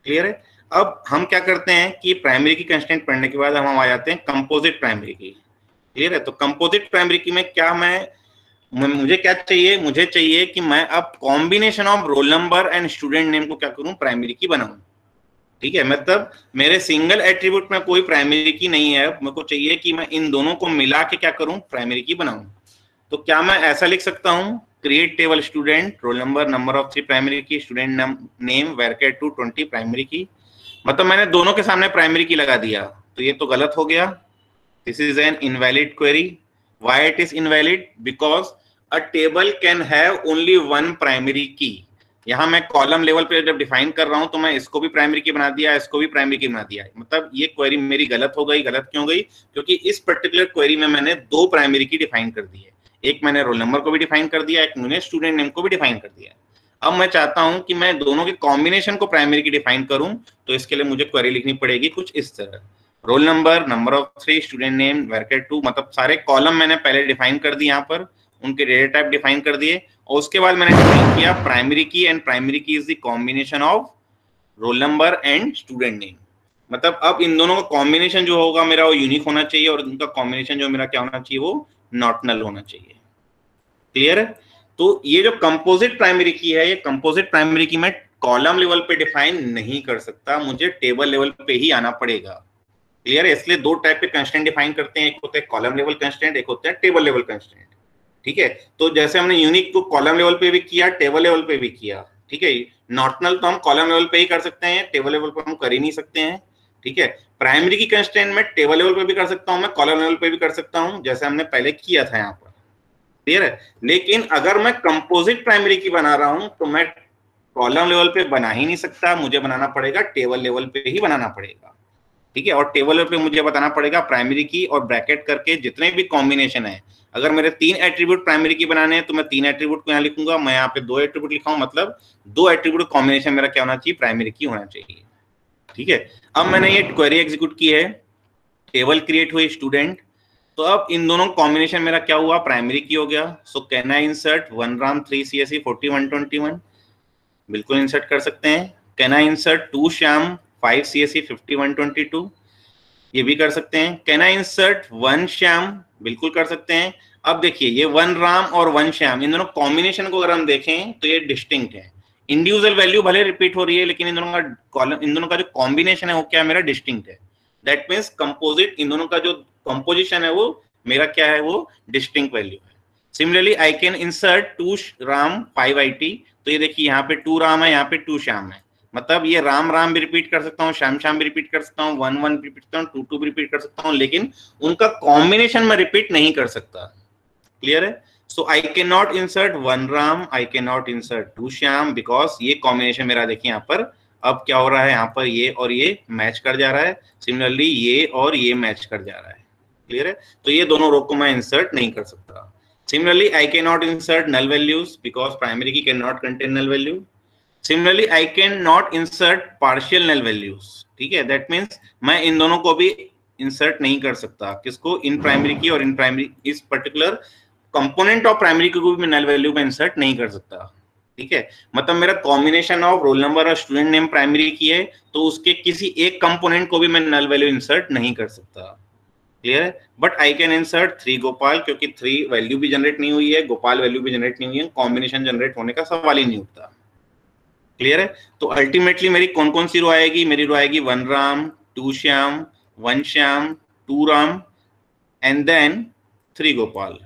क्लियर है? अब हम क्या करते हैं कि प्राइमरी की कंस्ट्रेंट पढ़ने के बाद हम आ जाते हैं कंपोजिट प्राइमरी की। क्लियर है? तो कंपोजिट प्राइमरी की में क्या मुझे क्या चाहिए, मुझे चाहिए कि मैं अब combination of roll number and student name को क्या करूं, प्राइमरी की बनाऊं। ठीक है, मतलब मेरे सिंगल एट्रीब्यूट में कोई प्राइमरी की नहीं है, मेरे को चाहिए कि मैं इन दोनों को मिला के क्या करूं, प्राइमरी की बनाऊं। तो क्या मैं ऐसा लिख सकता हूं, create table student role number number of 3 primary की स्टूडेंट नेम varchar 2 20 प्राइमरी की, मतलब मैंने दोनों के सामने प्राइमरी की लगा दिया, तो ये तो गलत हो गया। This is N invalid query. Why it is invalid? Because a table can have only one primary की। यहाँ मैं कॉलम लेवल पे जब डिफाइन कर रहा हूं तो मैं इसको भी प्राइमरी की बना दिया, इसको भी प्राइमरी की बना दिया, मतलब ये क्वेरी मेरी गलत हो गई। गलत क्यों गई? क्योंकि इस पर्टिकुलर क्वेरी में मैंने दो प्राइमरी की डिफाइन कर दी है, एक मैंने रोल नंबर को भी डिफाइन कर दिया, एक मैंने स्टूडेंट नेम को भी डिफाइन कर दिया। अब मैं चाहता हूं कि मैं दोनों के कॉम्बिनेशन को प्राइमरी की डिफाइन करूं, तो इसके लिए मुझे क्वेरी लिखनी पड़ेगी कुछ इस तरह, role number number of 3 student name varchar 2, मतलब सारे कॉलम मैंने पहले डिफाइन कर दिए, यहाँ पर उनके डेटा टाइप डिफाइन कर दिए, और उसके बाद मैंने डिफाइन किया प्राइमरी की, and primary key is the combination of roll number and student name. मतलब अब इन दोनों का कॉम्बिनेशन जो होगा मेरा वो यूनिक होना चाहिए, और उनका कॉम्बिनेशन जो मेरा क्या होना चाहिए, वो नॉट नल होना चाहिए। क्लियर है? तो ये जो कंपोजिट प्राइमरी की है, ये कंपोजिट प्राइमरी की मैं कॉलम लेवल पे डिफाइन नहीं कर सकता, मुझे टेबल लेवल पे ही आना पड़ेगा। क्लियर है? इसलिए दो टाइप के कंस्ट्रेंट डिफाइन करते हैं, एक होता है कॉलम लेवल कंस्ट्रेंट, एक होता है टेबल लेवल कंस्ट्रेंट। ठीक है, तो जैसे हमने यूनिक को कॉलम लेवल पे भी किया, टेबल लेवल पे भी किया। ठीक है, नॉट नल तो हम कॉलम लेवल पे ही कर सकते हैं, टेबल लेवल पे हम कर ही नहीं सकते हैं। ठीक है, प्राइमरी की कंस्ट्रेंट में टेबल लेवल पे भी कर सकता हूं, मैं कॉलम लेवल पे भी कर सकता हूं, जैसे हमने पहले किया था यहाँ पर। क्लियर है? लेकिन अगर मैं कंपोजिट प्राइमरी की बना रहा हूं तो मैं कॉलम लेवल पे बना ही नहीं सकता, मुझे बनाना पड़ेगा टेबल लेवल पे ही बनाना पड़ेगा। ठीक है, और टेबल लेवल पे मुझे बताना पड़ेगा प्राइमरी की और ब्रैकेट करके जितने भी कॉम्बिनेशन है। अगर मेरे 3 एट्रीब्यूट प्राइमरी की बनाने हैं तो मैं 3 एट्रीब्यूट को यहाँ लिखूंगा, मैं यहाँ पे 2 एट्रीब्यूट लिखा हूं, मतलब 2 एट्रीब्यूट कॉम्बिनेशन मेरा क्या होना चाहिए, प्राइमरी की होना चाहिए। ठीक है, अब मैंने ये क्वेरी एग्जीक्यूट की है, टेबल क्रिएट हुई स्टूडेंट, तो अब इन दोनों कॉम्बिनेशन मेरा क्या हुआ, प्राइमरी की हो गया। सो can I insert 1 RAM 3 CSE 40 121, बिल्कुल इंसर्ट कर सकते हैं। Can I insert 2 Shyam 5 CSE 50 122, ये भी कर सकते हैं। कैन आई इंसर्ट 1 श्याम, बिल्कुल कर सकते हैं। अब देखिए ये 1 राम और 1 श्याम, इन दोनों कॉम्बिनेशन को अगर हम देखें तो ये डिस्टिंक्ट है। इंडिविजुअल वैल्यू भले रिपीट हो रही है, लेकिन इन दोनों का जो कॉम्बिनेशन है वो क्या है, मेरा डिस्टिंक्ट है। दैट मीन्स कंपोजिट, इन दोनों का जो कंपोजिशन है वो मेरा क्या है, वो डिस्टिंक्ट वैल्यू है। Similarly I can insert 2 Ram 5 IT, तो ये देखिए यहाँ पे 2 राम है, यहाँ पे 2 श्याम है, मतलब ये राम राम भी रिपीट कर सकता हूँ, श्याम श्याम भी रिपीट कर सकता हूँ, 1 1 भी रिपीट करता हूँ, 2 2 भी रिपीट कर सकता हूँ, लेकिन उनका कॉम्बिनेशन में रिपीट नहीं कर सकता। क्लियर है? So I can not insert 1 Ram, I can not insert 2 Shyam, because ये कॉम्बिनेशन मेरा देखिए यहाँ पर अब क्या हो रहा है, यहाँ पर ये और ये मैच कर जा रहा है, सिमिलरली ये और ये मैच कर जा रहा है। क्लियर है? तो ये दोनों रो को मैं इंसर्ट नहीं कर सकता। Similarly I can not insert null values, because primary key can not contain null value. Similarly I can not insert partial null values. ठीक है, दैट मीन्स मैं इन दोनों को भी इंसर्ट नहीं कर सकता, किसको, इन प्राइमरी की और इन प्राइमरी, इस पर्टिकुलर कंपोनेंट ऑफ प्राइमरी को भी मैं नल वैल्यू में इंसर्ट नहीं कर सकता, ठीक है। मतलब मेरा कॉम्बिनेशन ऑफ रोल नंबर और स्टूडेंट नेम प्राइमरी की है, तो उसके किसी एक कंपोनेंट को भी मैं नल वैल्यू इंसर्ट नहीं कर सकता, क्लियर है। But I can insert 3 Gopal, क्योंकि 3 वैल्यू भी जनरेट नहीं हुई है, गोपाल वैल्यू भी जनरेट नहीं हुई है, कॉम्बिनेशन जनरेट होने का सवाल ही नहीं उठता, क्लियर है। तो अल्टीमेटली मेरी कौन कौन सी रो आएगी, मेरी रो आएगी 1 Ram, 2 Shyam, 1 Shyam, 2 Ram and then 3 Gopal.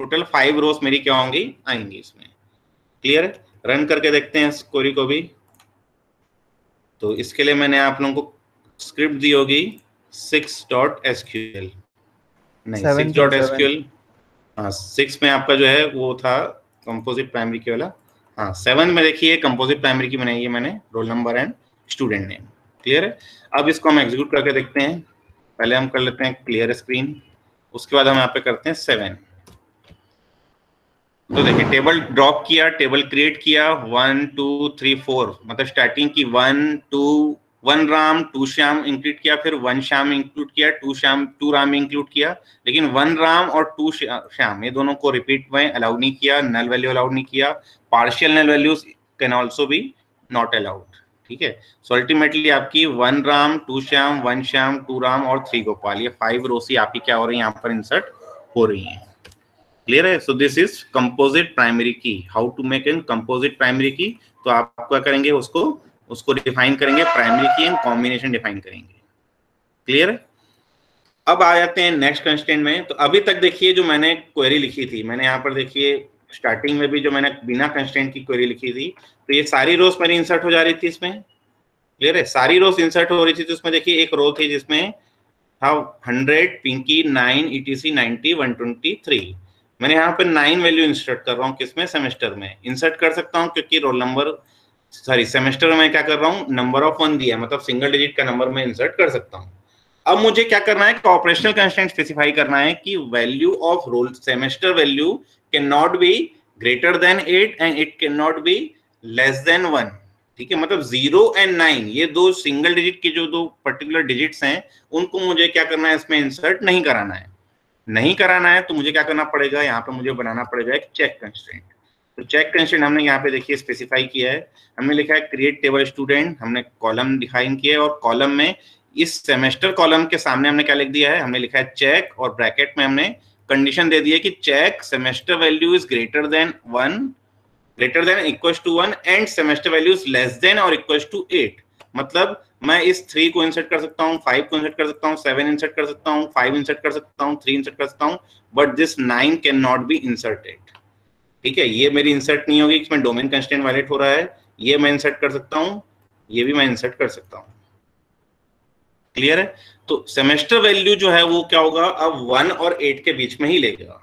Total 5 rows मेरी क्या होंगी, आएंगी इसमें, क्लियर है। रन करके देखते हैं इस क्वेरी को भी। तो इसके लिए मैंने आप लोगों को स्क्रिप्ट दी होगी 6.sql, नहीं 6.sql, हाँ 6 में आपका जो है वो था कंपोजिट प्राइमरी की वाला, हाँ 7 में देखिए कंपोजिट प्राइमरी की बनाई है मैंने, roll number and student name, clear है। अब इसको हम एग्जीक्यूट करके देखते हैं। पहले हम कर लेते हैं क्लियर स्क्रीन, उसके बाद हम यहाँ पे करते हैं 7। तो देखिए टेबल ड्रॉप किया, टेबल क्रिएट किया, 1 2 3 4, मतलब स्टार्टिंग की 1 राम 2 श्याम इंक्लूड किया, फिर 1 श्याम इंक्लूड किया, 2 राम इंक्लूड किया, लेकिन 1 राम और 2 श्याम ये दोनों को रिपीट में अलाउ नहीं किया, नल वैल्यू अलाउड नहीं किया, partial null values can also be not allowed, ठीक है। सो अल्टीमेटली आपकी 1 राम 2 श्याम 1 श्याम 2 राम और 3 गोपाल, ये 5 रोसी आपकी क्या हो रही है, यहाँ पर इंसर्ट हो रही है, क्लियर है। So this is composite primary key, how to make an composite primary key. तो आप क्या करेंगे, उसको डिफाइन करेंगे, प्राइमरी की एंड कॉम्बिनेशन डिफाइन करेंगे, क्लियर है। अब आ जाते हैं नेक्स्ट कंस्ट्रेंट में। तो अभी तक देखिए जो मैंने क्वेरी लिखी थी, मैंने यहाँ पर देखिए स्टार्टिंग में भी जो मैंने बिना कंस्ट्रेंट की क्वेरी लिखी थी, तो ये सारी रोज मेरी इंसर्ट हो जा रही थी इसमें, क्लियर है, सारी रोज इंसर्ट हो रही थी। तो उसमें देखिए एक रो थी जिसमें था 100 पिंकी 9 etc 90 123, मैंने यहाँ पे 9 वैल्यू इंसर्ट कर रहा हूँ, किसमें, सेमेस्टर में इंसर्ट कर सकता हूँ, क्योंकि रोल नंबर सेमेस्टर में क्या कर रहा हूँ, नंबर ऑफ 1 दिया, मतलब सिंगल डिजिट का नंबर में इंसर्ट कर सकता हूँ। अब मुझे क्या करना है, ऑपरेशनल कंस्ट्रेंट स्पेसिफाई करना है कि value of roll semester value can not be greater than 8 and it can not be less than 1, ठीक है। मतलब 0 एंड 9 ये दो सिंगल डिजिट के जो दो पर्टिकुलर डिजिट्स हैं, उनको मुझे क्या करना है, इसमें इंसर्ट नहीं कराना है। नहीं कराना है तो मुझे क्या करना पड़ेगा, यहाँ पे मुझे बनाना पड़ेगा एक चेक कंस्ट्रेंट। तो चेक कंस्ट्रेंट हमने यहाँ पे देखिए स्पेसिफाई किया है, हमने लिखा है क्रिएट टेबल स्टूडेंट, हमने कॉलम डिफाइन किया है, और कॉलम में इस सेमेस्टर कॉलम के सामने हमने क्या लिख दिया है, हमने लिखा है चेक, और ब्रैकेट में हमने कंडीशन दे दी है कि check semester value is greater than 1, greater than equal to 1 and semester value is less than और इक्वल टू 8। मतलब मैं इस 3 को इंसर्ट कर सकता हूँ, 5 को इंसर्ट कर सकता हूँ, 7 इंसर्ट कर सकता हूँ, 5 इंसर्ट कर सकता हूँ, 3 इंसर्ट कर सकता हूँ, but this 9 can not be inserted, ठीक है। ये मेरी इंसर्ट नहीं होगी, इसमें डोमेन कंस्ट्रेंट वायलेट हो रहा है, ये मैं इंसर्ट कर सकता हूँ, ये भी मैं इंसर्ट कर सकता हूँ, क्लियर है। तो सेमेस्टर वैल्यू जो है वो क्या होगा, अब 1 और 8 के बीच में ही लेगा।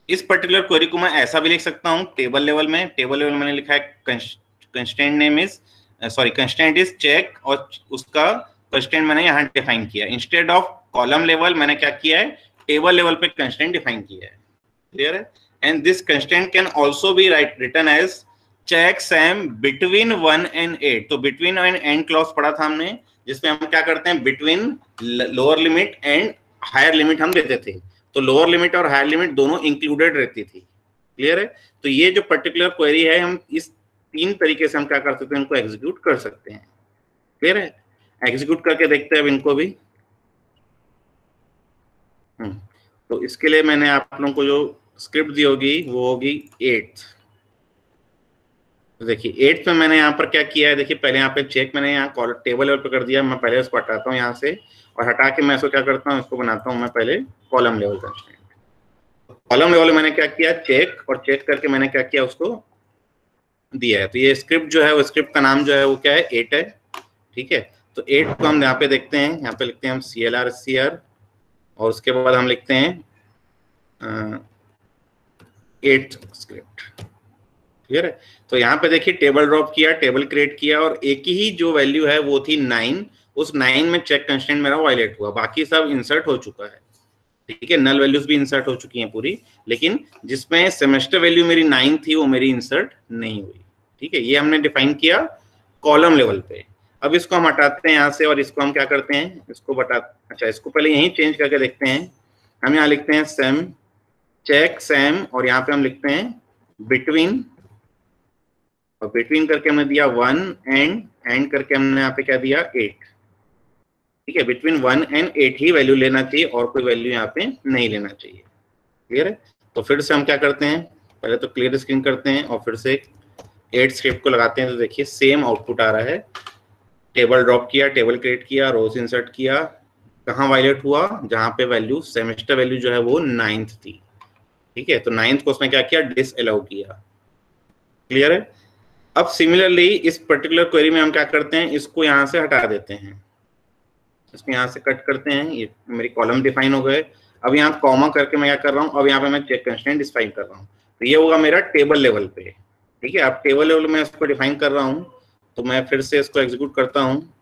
इस पर्टिकुलर क्वेरी को मैं ऐसा भी लिख सकता हूँ टेबल लेवल में, टेबल लेवल मैंने लिखा है constraint name is constraint is check, और उसका कंस्ट्रेंट मैंने यहाँ डिफाइन किया। इंस्टेड ऑफ कॉलम लेवल मैंने क्या किया है, टेबल लेवल पे कंस्ट्रेंट डिफाइन किया है, क्लियर है। And this constraint can also be written as check sum between 1 and 8। तो बिटवीन एंड एंड क्लॉज पढ़ा था हमने, जिसमें हम क्या करते हैं, between lower limit and higher limit हम देते थे, तो लोअर लिमिट और हायर लिमिट दोनों इंक्लूडेड रहती थी, क्लियर है। तो ये जो पर्टिकुलर क्वेरी है, हम इस 3 तरीके से हम क्या कर सकते हैं, इनको एग्जीक्यूट कर सकते हैं, क्लियर है। एग्जीक्यूट करके देखते हैं अब इनको भी। तो इसके लिए मैंने आप लोगों को जो स्क्रिप्ट दी होगी वो होगी 8। तो देखिए 8 में मैंने यहाँ पर क्या किया है, देखिए पहले यहाँ पे चेक मैंने यहाँ टेबल लेवल पे कर दिया, मैं पहले उसको हटाता हूँ यहाँ से, और हटा के मैं इसको क्या करता हूँ, इसको बनाता हूँ मैं पहले column level constraint. Column level मैंने क्या किया, चेक, और चेक करके मैंने क्या किया, उसको दिया है। तो ये स्क्रिप्ट जो है, वो स्क्रिप्ट का नाम जो है वो क्या है, 8 है, ठीक है। तो 8 को हम यहाँ पे देखते हैं, यहाँ पे लिखते हैं हम CLR और उसके बाद हम लिखते हैं 8 स्क्रिप्ट, क्लियर है। तो यहाँ पे देखिए टेबल ड्रॉप किया, टेबल क्रिएट किया, और एक ही जो वैल्यू है वो थी 9, उस 9 में चेक कंस्ट्रेंट मेरा वायलेट हुआ, बाकी सब इंसर्ट हो चुका है, ठीक है। नल वैल्यूज भी इंसर्ट हो चुकी हैं पूरी, लेकिन जिसमें सेमेस्टर वैल्यू मेरी 9 थी वो मेरी इंसर्ट नहीं हुई, ठीक है। ये हमने डिफाइन किया कॉलम लेवल पे। अब इसको हम हटाते हैं यहाँ से, और इसको हम क्या करते हैं, इसको इसको पहले यहीं चेंज करके देखते हैं। हम यहाँ लिखते हैं सेम चेक सैम, और यहाँ पे हम लिखते हैं बिटवीन, और बिटवीन करके हमने दिया 1 एंड करके हमने यहाँ पे क्या दिया 8। ठीक है, बिटवीन 1 एंड 8 ही वैल्यू लेना चाहिए और कोई वैल्यू यहाँ पे नहीं लेना चाहिए। क्लियर है? तो फिर से हम क्या करते हैं, पहले तो क्लियर स्क्रीन करते हैं और फिर से 8 स्क्रिप्ट को लगाते हैं। तो देखिए सेम आउटपुट आ रहा है, टेबल ड्रॉप किया, टेबल क्रिएट किया, रोज इंसर्ट किया, कहाँ वायलेट हुआ, जहां पे वैल्यू सेमेस्टर वैल्यू जो है वो 9th थी। ठीक है, तो 9th को उसने क्या किया, डिसअलाउ किया। क्लियर है? अब सिमिलरली इस पर्टिकुलर क्वेरी में हम क्या करते हैं, इसको यहाँ से हटा देते हैं, इसको यहाँ से कट करते हैं, ये मेरी कॉलम डिफाइन हो गए। अब यहाँ कॉमा करके मैं क्या कर रहा हूँ, अब यहाँ पे मैं चेक कंस्ट्रेंट डिफाइन कर रहा हूँ, तो ये होगा मेरा टेबल लेवल पे। ठीक है, अब टेबल लेवल में इसको डिफाइन कर रहा हूँ, तो मैं फिर से इसको एग्जीक्यूट करता हूँ।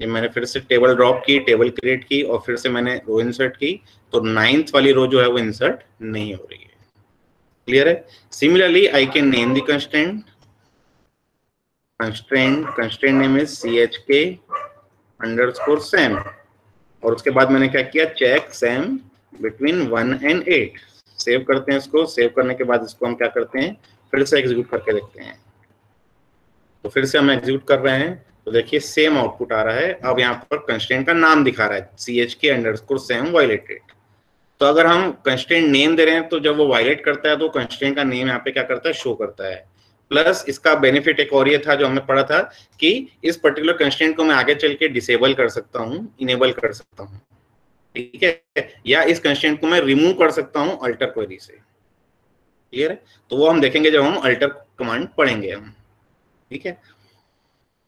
ये मैंने फिर से टेबल ड्रॉप की, टेबल क्रिएट की और फिर से मैंने रो इंसर्ट की, तो 9th वाली रो जो है वो इंसर्ट नहीं हो रही है। क्लियर है? Similarly I can name the constraint, constraint name is chk underscore sum, और उसके बाद मैंने क्या किया, check sum between 1 and 8। Save करते हैं इसको, सेव करने के बाद इसको हम क्या करते हैं, फिर से एग्जीक्यूट करके देखते हैं। तो फिर से हम एग्जीक्यूट कर रहे हैं, तो देखिए सेम आउटपुट आ रहा है। अब यहाँ पर कंस्ट्रेंट का नाम दिखा रहा है chk अंडरस्कोर सैम वायलेटेड। तो अगर हम कंस्ट्रेंट नेम दे रहे हैं तो जब वो वायलेट करता है तो कंस्ट्रेंट का नेम यहाँ पे क्या करता है, शो करता है। प्लस इसका बेनिफिट एक और ये था जो हमने पढ़ा था कि इस पर्टिकुलर कंस्ट्रेंट को मैं आगे चल के डिसेबल कर सकता हूँ, इनेबल कर सकता हूँ। ठीक है, या इस कंस्ट्रेंट को मैं रिमूव कर सकता हूँ अल्टर क्वेरी से। क्लियर है? तो वो हम देखेंगे जब हम अल्टर कमांड पढ़ेंगे हम। ठीक है,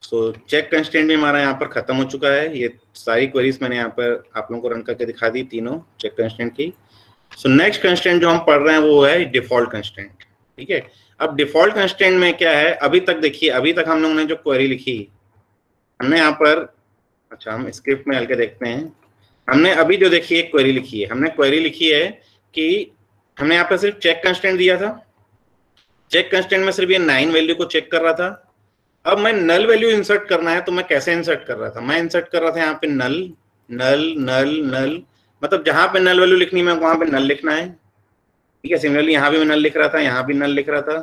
सो चेक कंस्ट्रेंट भी हमारा यहाँ पर खत्म हो चुका है। ये सारी क्वेरीज मैंने यहाँ पर आप लोगों को रन करके दिखा दी, तीनों चेक कंस्ट्रेंट की। सो नेक्स्ट कंस्ट्रेंट जो हम पढ़ रहे हैं वो है डिफॉल्ट कंस्ट्रेंट। ठीक है, अब डिफॉल्ट कंस्ट्रेंट में क्या है, अभी तक देखिए, अभी तक हम लोगों ने जो क्वेरी लिखी, हमने यहाँ पर, अच्छा हम स्क्रिप्ट में हल्के देखते हैं, हमने अभी जो देखिए एक क्वेरी लिखी है, हमने क्वेरी लिखी है कि हमने यहाँ पर सिर्फ चेक कंस्ट्रेंट दिया था। चेक कंस्ट्रेंट में सिर्फ ये 9 वैल्यू को चेक कर रहा था। अब मैं नल वैल्यू इंसर्ट करना है, तो मैं कैसे इंसर्ट कर रहा था, मैं इंसर्ट कर रहा था यहाँ पे नल नल नल नल, मतलब जहां पे नल वैल्यू लिखनी है वहां पे नल लिखना है। ठीक है, सिमिलरली यहाँ भी मैं नल लिख रहा था, यहाँ भी नल लिख रहा था।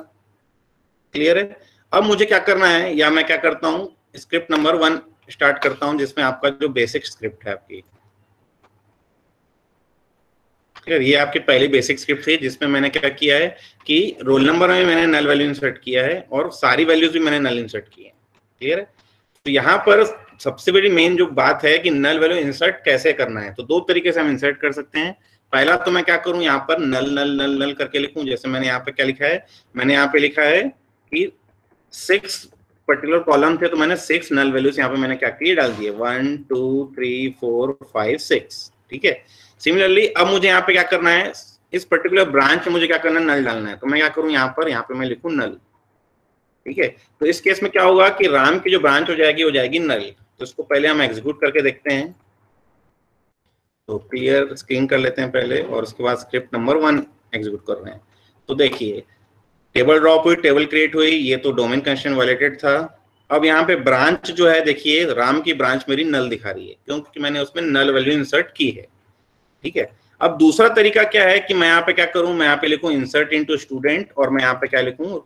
क्लियर है? अब मुझे क्या करना है, या मैं क्या करता हूँ, स्क्रिप्ट नंबर 1 स्टार्ट करता हूँ, जिसमें आपका जो बेसिक स्क्रिप्ट है आपकी। ये आपकी पहली बेसिक स्क्रिप्ट थी जिसमें मैंने क्या किया है कि रोल नंबर में मैंने नल वैल्यू इंसर्ट किया है और सारी वैल्यूज भी मैंने नल इंसर्ट की है। क्लियर है? तो यहाँ पर सबसे बड़ी मेन जो बात है कि नल वैल्यू इंसर्ट कैसे करना है, तो 2 तरीके से हम इंसर्ट कर सकते हैं। पहला तो मैं क्या करूं, यहाँ पर नल नल नल नल करके लिखूं, जैसे मैंने यहाँ पे क्या लिखा है, मैंने यहाँ पे लिखा है कि 6 पर्टिकुलर कॉलम थे, तो मैंने 6 नल वैल्यूज यहाँ पे मैंने क्या किए, डाल दिए 1 2 3 4 5 6। ठीक है, सिमिलरली अब मुझे यहाँ पे क्या करना है, इस पर्टिकुलर ब्रांच में मुझे क्या करना है, नल डालना है। तो मैं क्या करूँ, यहाँ पे मैं लिखूं नल। ठीक है, तो इस केस में क्या होगा कि राम की जो ब्रांच हो जाएगी नल। तो इसको पहले हम एग्जीक्यूट करके देखते हैं। तो क्लियर स्क्रीन कर लेते हैं पहले, और उसके बाद स्क्रिप्ट नंबर 1 एग्जीक्यूट कर रहे हैं। तो देखिए टेबल ड्रॉप हुई, टेबल क्रिएट हुई, ये तो डोमेन कंस्ट्रेंट वायलेटेड था। अब यहाँ पे ब्रांच जो है, देखिए राम की ब्रांच मेरी नल दिखा रही है क्योंकि मैंने उसमें नल वैल्यू इंसर्ट की है। ठीक है, अब दूसरा तरीका क्या है कि मैं यहाँ पे क्या करूं, मैं यहाँ पे लिखूं इंसर्ट इनटू स्टूडेंट, और मैं यहाँ पे क्या लिखूं,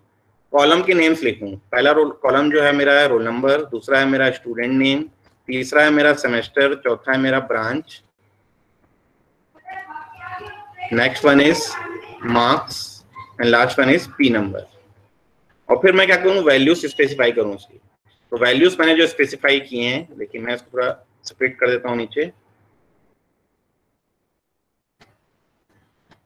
कॉलम के नेम्स लिखूं। पहला कॉलम जो है मेरा है रोल नंबर, दूसरा है मेरा स्टूडेंट नेम, तीसरा है मेरा सेमेस्टर, चौथा है मेरा branch, next one is marks and last one is P number. और फिर मैं क्या करूं, वैल्यूज स्पेसिफाई करूं उसकी। तो वैल्यूज मैंने जो स्पेसिफाई किए हैं, देखिए मैं इसको थोड़ा स्प्लिट कर देता हूं नीचे।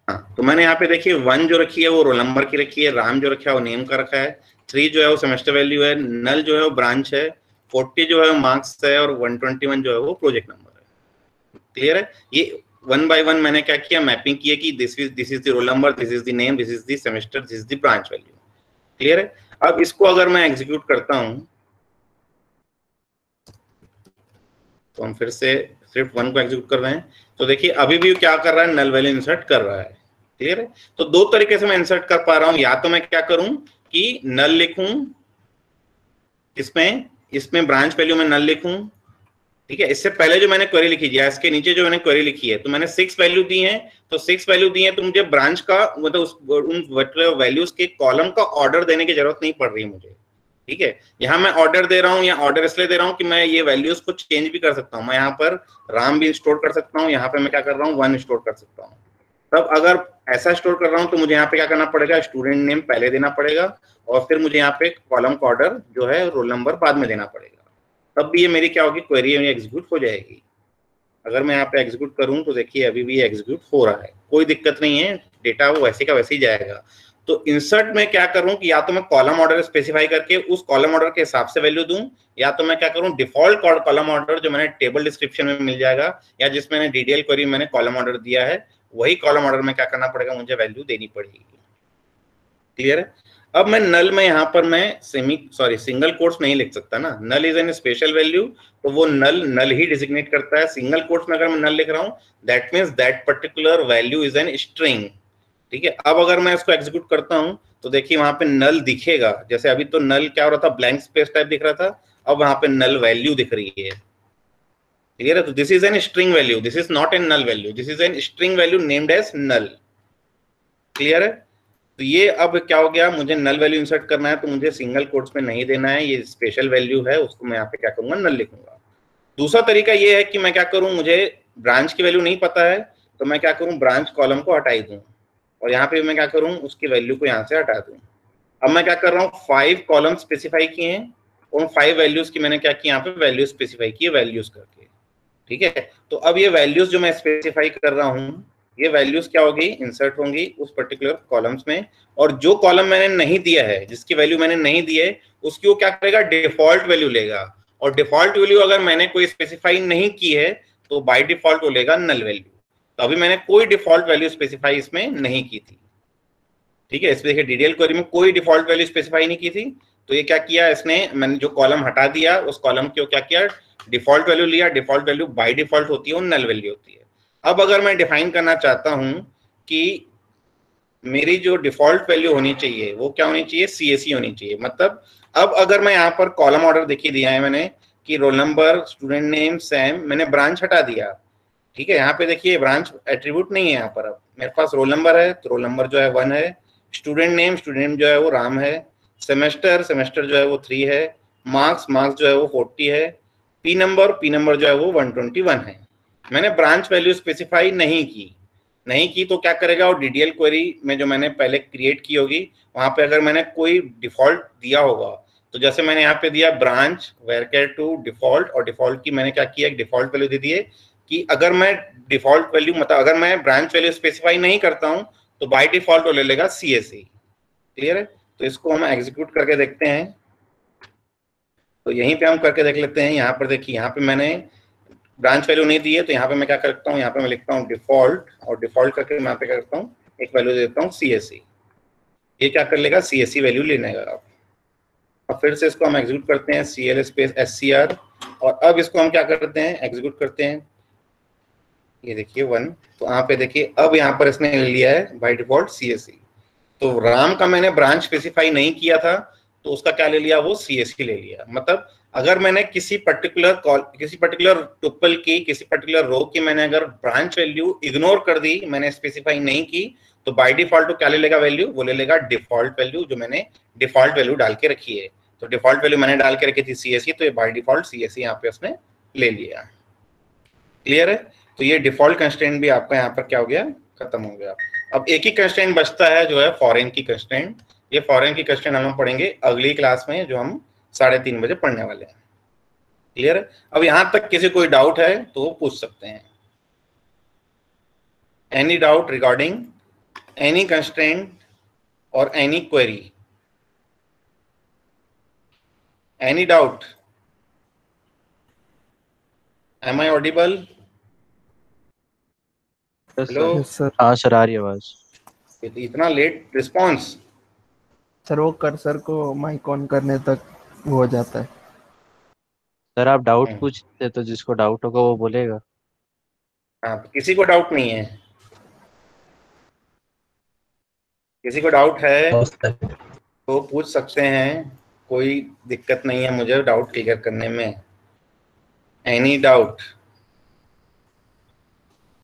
हाँ, तो मैंने यहाँ पे देखिए 1 जो रखी है वो रोल नंबर की रखी है, राम जो रखा है वो नेम का रखा है, 3 जो है वो सेमेस्टर वैल्यू है, नल जो है वो ब्रांच है, 40 जो है वो मार्क्स है, और 121 जो है वो प्रोजेक्ट नंबर है। क्लियर है? ये 1 by 1 मैंने क्या किया, मैपिंग किया कि this is the roll number, this is the name, this is the semester, this is the branch value. Clear है? अब इसको अगर मैं एग्जीक्यूट करता हूं, तो हम फिर से स्क्रिप्ट 1 को एग्जीक्यूट कर रहे हैं। तो देखिए अभी भी क्या कर रहा है, नल वैल्यू इंसर्ट कर रहा है। क्लियर है? तो 2 तरीके से मैं इंसर्ट कर पा रहा हूं, या तो मैं क्या करूं कि नल लिखूं, इसमें ब्रांच वैल्यू में नल लिखूं, ठीक है, इससे पहले जो मैंने क्वेरी लिखी है, इसके नीचे जो मैंने क्वेरी लिखी है, तो मैंने 6 वैल्यू दी है, तो 6 वैल्यू दी है, तो मुझे ब्रांच का मतलब उन वैल्यूज के कॉलम का ऑर्डर देने की जरूरत नहीं पड़ रही है मुझे। ठीक है, यहाँ मैं ऑर्डर दे रहा हूँ, या ऑर्डर इसलिए दे रहा हूँ कि मैं ये वैल्यूज को चेंज भी कर सकता हूँ। मैं यहाँ पर राम भी स्टोर कर सकता हूँ, यहाँ पे मैं क्या कर रहा हूँ 1 स्टोर कर सकता हूँ। तब अगर ऐसा स्टोर कर रहा हूँ तो मुझे यहाँ पे क्या करना पड़ेगा, स्टूडेंट नेम पहले देना पड़ेगा, और फिर मुझे यहाँ पे कॉलम का ऑर्डर जो है रोल नंबर बाद में देना पड़ेगा। तब भी ये मेरी क्या होगी, क्वेरी एग्जीक्यूट हो जाएगी। अगर मैं यहाँ पे एग्जीक्यूट करूँ तो देखिए अभी भी एग्जीक्यूट हो रहा है, कोई दिक्कत नहीं है, डेटा वो वैसे का वैसे ही जाएगा। तो इंसर्ट में क्या करूं कि या तो मैं कॉलम ऑर्डर स्पेसिफाई करके उस कॉलम ऑर्डर के हिसाब से वैल्यू दूं, या तो मैं क्या करूं डिफॉल्ट कॉलम ऑर्डर जो मैंने टेबल डिस्क्रिप्शन में मिल जाएगा, या जिसमें मैंने डीडीएल क्वेरी मैंने कॉलम ऑर्डर दिया है, वही कॉलम ऑर्डर में क्या करना पड़ेगा, मुझे वैल्यू देनी पड़ेगी। क्लियर है? अब मैं नल में यहाँ पर मैं सिंगल कोट्स नहीं लिख सकता ना, null is an special value, तो वो नल ही डिजिग्नेट करता है। सिंगल कोट्स में अगर मैं नल लिख रहा हूँ, that means that particular value is an string. ठीक है, अब अगर मैं इसको एग्जीक्यूट करता हूं तो देखिए वहां पे नल दिखेगा, जैसे अभी तो नल क्या हो रहा था, ब्लैंक स्पेस टाइप दिख रहा था, अब वहां पे नल वैल्यू दिख रही है। क्लियर है? तो this is an string value, this is not an null value, this is an string value named as null. Clear है? तो ये अब क्या हो गया, मुझे नल वैल्यू इंसर्ट करना है तो मुझे सिंगल कोट्स में नहीं देना है, ये स्पेशल वैल्यू है, उसको मैं यहाँ पे क्या करूंगा, नल लिखूंगा। दूसरा तरीका ये है कि मैं क्या करूं, मुझे ब्रांच की वैल्यू नहीं पता है, तो मैं क्या करूं, ब्रांच कॉलम को हटाई दूं, और यहाँ पे मैं क्या करूं, उसकी वैल्यू को यहाँ से हटा दूं। अब मैं क्या कर रहा हूँ, 5 कॉलम स्पेसिफाई किए हैं, और 5 वैल्यूज की मैंने क्या किया, यहाँ पे वैल्यू स्पेसिफाई की है वैल्यूज करके। ठीक है, तो अब ये वैल्यूज जो मैं स्पेसिफाई कर रहा हूँ, ये वैल्यूज क्या होगी, इंसर्ट होंगी उस पर्टिकुलर कॉलम्स में, और जो कॉलम मैंने नहीं दिया है, जिसकी वैल्यू मैंने नहीं दी है, उसकी वो क्या करेगा, डिफॉल्ट वैल्यू लेगा, और डिफॉल्ट वैल्यू अगर मैंने कोई स्पेसिफाई नहीं की है तो बाय डिफॉल्ट वो लेगा नल वैल्यू। तो अभी मैंने कोई डिफॉल्ट वैल्यू स्पेसिफाई इसमें नहीं की थी। ठीक है, इसमें देखिए डीडीएल क्वेरी में कोई डिफॉल्ट वैल्यू स्पेसिफाई नहीं की थी, तो ये क्या किया इसने, मैंने जो कॉलम हटा दिया उस कॉलम को क्या किया, डिफॉल्ट वैल्यू लिया। डिफॉल्ट वैल्यू बाय डिफॉल्ट होती है, वो नल वैल्यू होती है। अब अगर मैं डिफाइन करना चाहता हूं कि मेरी जो डिफॉल्ट वैल्यू होनी चाहिए वो क्या होनी चाहिए, सीएससी होनी चाहिए। मतलब अब अगर मैं यहाँ पर कॉलम ऑर्डर देखिए दिया है मैंने कि roll number, student name, Sam, मैंने ब्रांच हटा दिया। ठीक है, यहाँ पे देखिए ब्रांच एट्रीब्यूट नहीं है यहाँ पर, अब मेरे पास रोल नंबर है तो रोल नंबर जो है 1 है, स्टूडेंट नेम जो है वो राम है, सेमेस्टर जो है वो 3 है, मार्क्स जो है वो 40 है, पी नंबर जो है वो 121 है। मैंने ब्रांच वैल्यू स्पेसिफाई नहीं की तो क्या करेगा, वो डीडीएल क्वेरी में जो मैंने पहले क्रिएट की होगी, वहां पे अगर मैंने कोई डिफॉल्ट दिया होगा, तो जैसे मैंने यहाँ पे दिया ब्रांच वेरकेर टू डिफॉल्ट, और डिफॉल्ट की मैंने क्या किया, एक डिफॉल्ट वैल्यू दे दी है कि अगर मैं डिफॉल्ट वैल्यू मतलब अगर मैं ब्रांच वैल्यू स्पेसिफाई नहीं करता हूं तो बाय डिफॉल्ट वो ले लेगा सीएससी। क्लियर है? तो इसको हम एग्जीक्यूट करके देखते हैं, तो यहीं पे हम करके देख लेते हैं। यहाँ पर देखिए, यहाँ पे मैंने ब्रांच वैल्यू नहीं दी है, तो यहाँ पे मैं क्या करता हूँ, यहाँ पे मैं लिखता हूँ डिफॉल्ट, और डिफॉल्ट करके मैं यहाँ पे क्या करता हूँ, एक वैल्यू देता हूँ सीएससी। ये क्या कर लेगा, सीएससी वैल्यू लेने का। अब फिर से इसको हम एग्जीक्यूट करते हैं, सीएल स्पेस एससीआर, और अब इसको हम क्या करते हैं, एग्जीक्यूट करते हैं। ये देखिए 1, तो यहाँ पे देखिए अब यहाँ पर इसने ले लिया है बाय डिफॉल्ट सीएससी। तो राम का मैंने ब्रांच स्पेसिफाई नहीं किया था, तो उसका क्या ले लिया, वो सीएससी ले लिया। मतलब अगर मैंने किसी पर्टिकुलर टुपल की, किसी पर्टिकुलर रो की मैंने अगर ब्रांच वैल्यू इग्नोर कर दी, मैंने स्पेसिफाई नहीं की, तो बाय डिफॉल्ट तो क्या ले लेगा वैल्यू, वो ले लेगा डिफॉल्ट वैल्यू, जो मैंने डिफॉल्ट वैल्यू डाल के रखी है। तो डिफॉल्ट वैल्यू मैंने डाल के रखी थी सीएससी, तो ये बाय डिफॉल्ट सीएससी यहाँ पे उसने ले लिया। क्लियर है? तो ये डिफॉल्ट कंस्ट्रेंट भी आपका यहाँ पर क्या हो गया, खत्म हो गया। अब एक ही कंस्ट्रेंट बचता है जो है फॉरेन की कंस्ट्रेंट। ये फॉरेन की कंस्ट्रेंट हम पढ़ेंगे अगली क्लास में, जो हम 3:30 बजे पढ़ने वाले हैं। क्लियर है? अब यहां तक किसी कोई डाउट है तो वो पूछ सकते हैं। Any doubt regarding any constraint और any query? Any doubt? Am I audible? Hello sir. हाँ सर, आ रही है आवाज। इतना लेट रिस्पॉन्स? सर वो कर्सर को माइक ऑन करने तक वो हो जाता है। सर आप डाउट पूछते तो जिसको डाउट होगा वो बोलेगा। हाँ, तो किसी को डाउट नहीं है? किसी को डाउट है तो पूछ सकते हैं, कोई दिक्कत नहीं है मुझे डाउट क्लियर करने में। Any doubt?